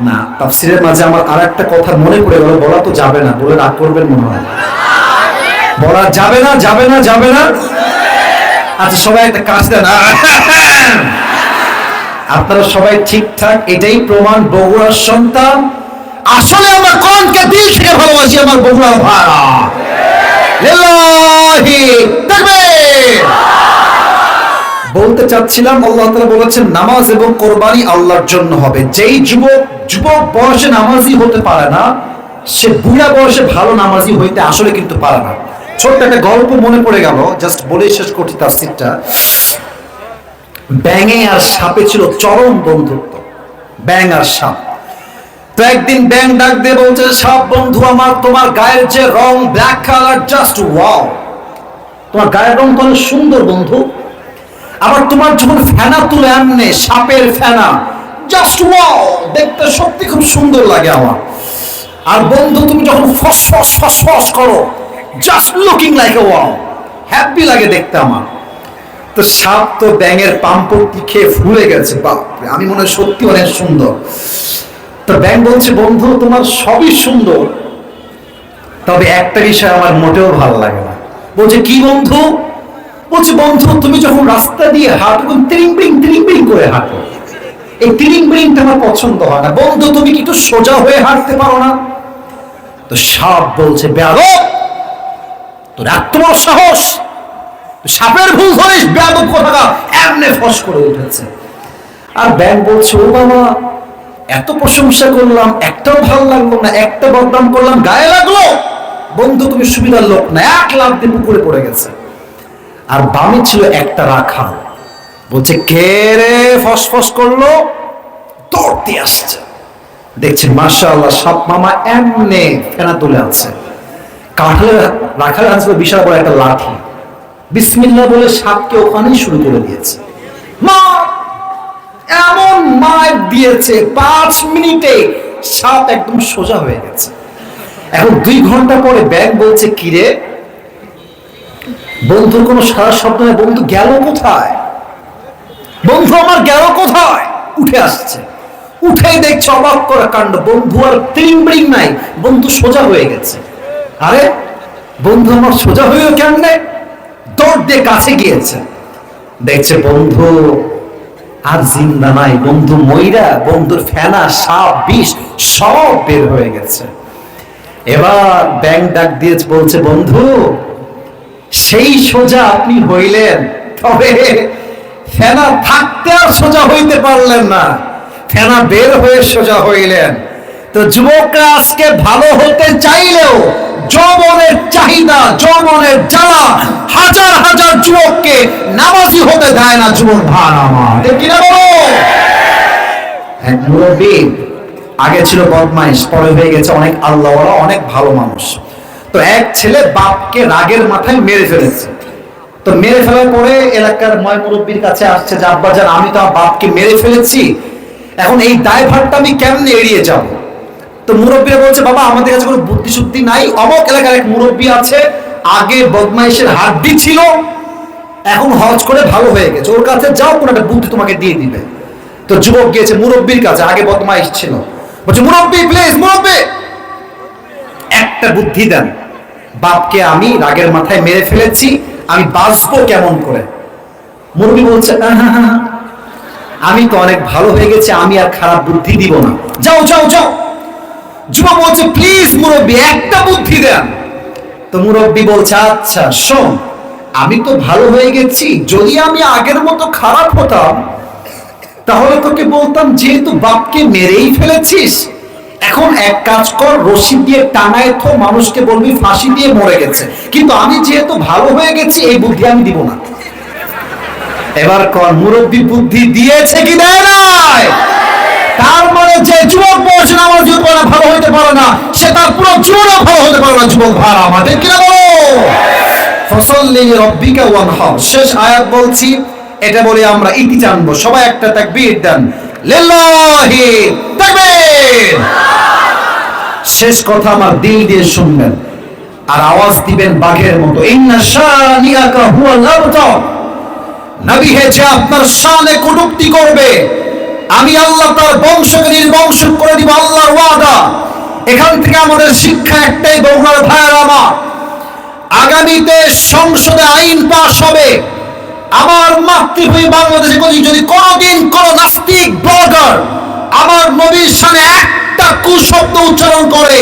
না, তাফসীরের মাঝে আমার আরেকটা কথা মনে পড়ে গেল, বলা তো যাবে না, বলে রাগ করবেন মনে হয়। বলা যাবে না, যাবে না, যাবে না। আচ্ছা সবাই একটা কাজ দেন। আপনারা সবাই ঠিকঠাক, এটাই প্রমাণ বগুড়ার সন্তান। আসলে আমরা কোনকে দিল থেকে ভালোবাসি, আমার বগুড়ার ভাইরা। লিল্লাহি তাকবীর। বলতে চাচ্ছিলাম, আল্লাহ তাআলা বলেছেন নামাজ এবং কোরবানি আল্লাহর জন্য হবে। যেই যুবক বয়সে নামাজি হতে পারে না, সে বুড়া বয়সে ভালো নামাজি হইতে আসলে কিন্তু পারে না। ছোট্ট একটা গল্প মনে পড়ে গেল, জাস্ট বলে শেষ করছি তাফসীরটা। ব্যাঙে আর সাপে ছিল চরম বন্ধুত্ব, ব্যাঙ আর সাপ। তো একদিন ব্যাঙ ডাক দিয়ে বলছে, সাপ বন্ধু আমার, তোমার গায়ের যে রং ব্ল্যাক কালার, জাস্ট ওয়াও, তোমার গায়ের রং তো সুন্দর বন্ধু। আবার তোমার যখন ফেনা তুলে আনলে, সাপের ফেনা, জাস্ট ওয়াও, দেখতে সত্যি খুব সুন্দর লাগে আমার। আর বন্ধু তুমি যখন ফসফস ফসফস করো, just looking like a wow, happy লাগে দেখতে আমার। তো সাপ তো ব্যাঙের পাম্পটি খেয়ে ফুলে গেছে, বাপরে আমি মনে হয় সত্যি অনেক সুন্দর। তো ব্যাঙ বলছে, বন্ধু তোমার সবই সুন্দর, তবে একটা বিষয় আমার মোটেও ভালো লাগে না। বলছে কি বন্ধু? বলছে বন্ধু তুমি যখন রাস্তা দিয়ে হাঁটো, তিরিং বিরিং করে হাঁটো, এই তিরিং বিরিংটা আমার পছন্দ হয় না। বন্ধু তুমি কি একটু সোজা হয়ে হাঁটতে পারো না? তো সাপ বলছে, বেয়াদব, তোর এত বড় সাহস, সাপের ভুল ধরিস, বেয়াদব কোথাকার, এমনি ফস করে উঠেছে। আর ব্যাঙ বলছে, ও বাবা এত প্রশংসা করলাম, একটাও ভালো লাগলো না, একটা বদনাম করলাম গায়ে লাগলো। বন্ধু তুমি সুবিধার লোক না, 1 লাখ দিয়ে পুকুরে পড়ে গেছে। আর বামে ছিল একটা রাখাল, বলছে কে রে ফসফস করলো, দৌড়তে আসছে। দেখছেন মাশাআল্লাহ সাপ মামা এমনি ফেনা তুলে আছে, কাঠলে রাখার আছে বিশাল বড় একটা লাঠি, বিসমিল্লাহ বলে সাপকে ওখানেই শুরু করে দিয়েছে। মা এমন মার দিয়েছে 5 মিনিটে সাপ একদম সোজা হয়ে গেছে। এখন 2 ঘন্টা পরে ব্যাগ বলছে কিরে বন্ধুর কোনো সারা শব্দ নেই, বন্ধু গেল কোথায়, বন্ধু আমার গেল কোথায়, উঠে আসছে। উঠেই দেখছে অবাক করা কাণ্ড, বন্ধু আর টিংবিং নাই, বন্ধু সোজা হয়ে গেছে। আরে বন্ধু আমার সোজা হয়েও কেমনে, দৌড় দিয়ে কাছে গিয়েছে, দেখছে বন্ধু আর জিন্দা নাই, বন্ধু মইরা, বন্ধুর ফেনা সাপ বিষ সব বের হয়ে গেছে। এবার ব্যাং ডাক দিয়েছে, বলছে বন্ধু সেই সোজা আপনি হইলেন, তবে ফেনা থাকতে আর সোজা হইতে পারলেন না, ফেনা বের হয়ে সোজা হইলেন। তো যুবকরা আজকে ভালো হতে চাইলেও যৌবনের চাহিদা, যৌবনের জ্বালা হাজার হাজার যুবককে নামাজি হতে দেয় না। যুবক ভাই আমার, ঠিক কিনা বলো? এক মুরব্বী আগে ছিল বদমাইশ, পরে হয়ে গেছে অনেক আল্লাহওয়ালা, অনেক ভালো মানুষ। তো এক ছেলে বাপকে রাগের মাথায় মেরে ফেলেছে। তো মেরে ফেলার পরে এলাকার ময় মুরব্বীর কাছে আসছে যে আব্বাজান আমি তো আমার বাপকে মেরে ফেলেছি, এখন এই দায়ভারটা আমি কেমনে এড়িয়ে যাব? তো মুরব্বীরা বলছে বাবা আমাদের কাছে কোনো বুদ্ধি শুদ্ধি নাই, অমুক এলাকার এক মুরব্বী আছে, আগে বদমাইশের হাড্ডি ছিল, এখন হজ করে ভালো হয়ে গেছে, ওর কাছে যাও, কোনো একটা বুদ্ধি তোমাকে দিয়ে দিবে। তো যুবক গিয়েছে মুরব্বীর কাছে, আগে বদমাইশ ছিল, বলছে মুরব্বী প্লিজ, মুরব্বী একটা বুদ্ধি দেন, বাপকে আমি রাগের মাথায় মেরে ফেলেছি, আমি বাঁচবো কেমন করে? মুরব্বী বলছে আমি তো অনেক ভালো হয়ে গেছে, আমি আর খারাপ বুদ্ধি দিব না, যাও যাও যাও। যুবক বলছে প্লিজ মুরব্বী একটা বুদ্ধি দেন। তো মুরব্বী বলছে আচ্ছা শোন, আমি তো ভালো হয়ে গেছি, যদি আমি আগের মতো খারাপ হতাম তাহলে তোকে বলতাম যেহেতু বাপকে মেরেই ফেলেছিস, এখন এক কাজ কর, রশি দিয়ে টাঙায় তো মানুষকে বলবি ফাঁসি দিয়ে মরে গেছে, কিন্তু আমি যেহেতু ভালো হয়ে গেছি এই বুদ্ধি আমি দিব না। এবার কর মুরব্বী বুদ্ধি দিয়েছে কি দেয় নাই? তার মানে যে যুবক বলছে আমার জীবনে ভালো হইতে পারে না, সে তার পুরো জীবনে ভালো হতে পারে না। যুবক ভাড়া আমাদের কিনা বলো, ফসল্লি রব্বিকা ওয়ানহার, শেষ আয়াত বলছি, এটা বলে আমরা ইতি জানবো। সবাই একটা তাকবীর দেন, লিল্লাহি তাকবীর। শেষ কথা আমার দিল দিয়ে শুনবেন আর আওয়াজ দিবেন বাঘের মতো, ইন্না শানিআকা হুয়াল আবতার। নবী হে, যে আপনার শানে কটূক্তি করবে আমি আল্লাহ তার বংশকে নির্বংশ করে দিব, আল্লাহর ওয়াদা। এখান থেকে আমাদের শিক্ষা একটাই, বগুড়ার ভাইয়েরা আমার, আগামীতে সংসদে আইন পাস হবে, আমার মাতৃভূমি বাংলাদেশে যদি কোনদিন কোন নাস্তিক ব্লগার আমার নবীর শানে একটা কুশব্দ উচ্চারণ করে,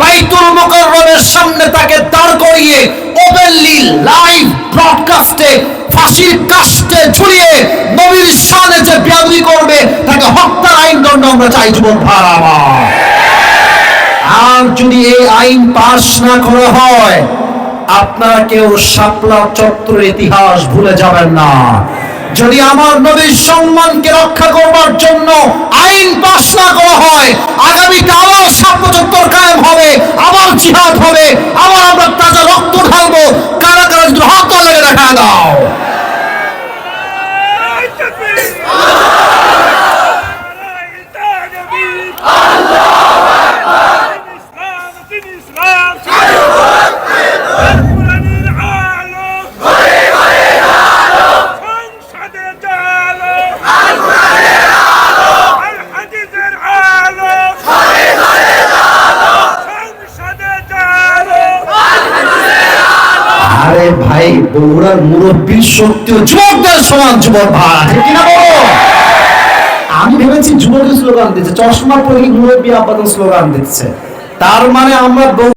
বাইতুল মুকাররমের সামনে তাকে দাঁড় করিয়ে ওপেনলি লাইভ ব্রডকাস্টে ফাঁসির কাস্টে ঝুলিয়ে নবীর শানে যে বেয়াদবি করবে তাকে হত্যার আইন দণ্ড আমরা চাই। যুবক ভাড়া আমার, আর যদি এই আইন পাশ না করা হয় আপনারা কেউ শাপলা চত্বরের ইতিহাস ভুলে যাবেন না। যদি আমার নবীর সম্মানকে রক্ষা করবার জন্য আইন পাস না করা হয়, আগামীতে আবার শাপলা চত্বর কায়েম হবে, আবার জিহাদ হবে, আবার আমরা তাজা রক্ত ঢালবো। কারা কারা যদি হাত লেগে দেখা দাও। আরে ভাই, বগুড়ার মুরব্বীর সত্যিও যুবকদের সমান। যুবক ভাই ঠিক কিনা বলো? আমি ভেবেছি যুবকের স্লোগান দিচ্ছে, চশমা পরে মুরব্বী আব্বাদের স্লোগান দিচ্ছে, তার মানে আমরা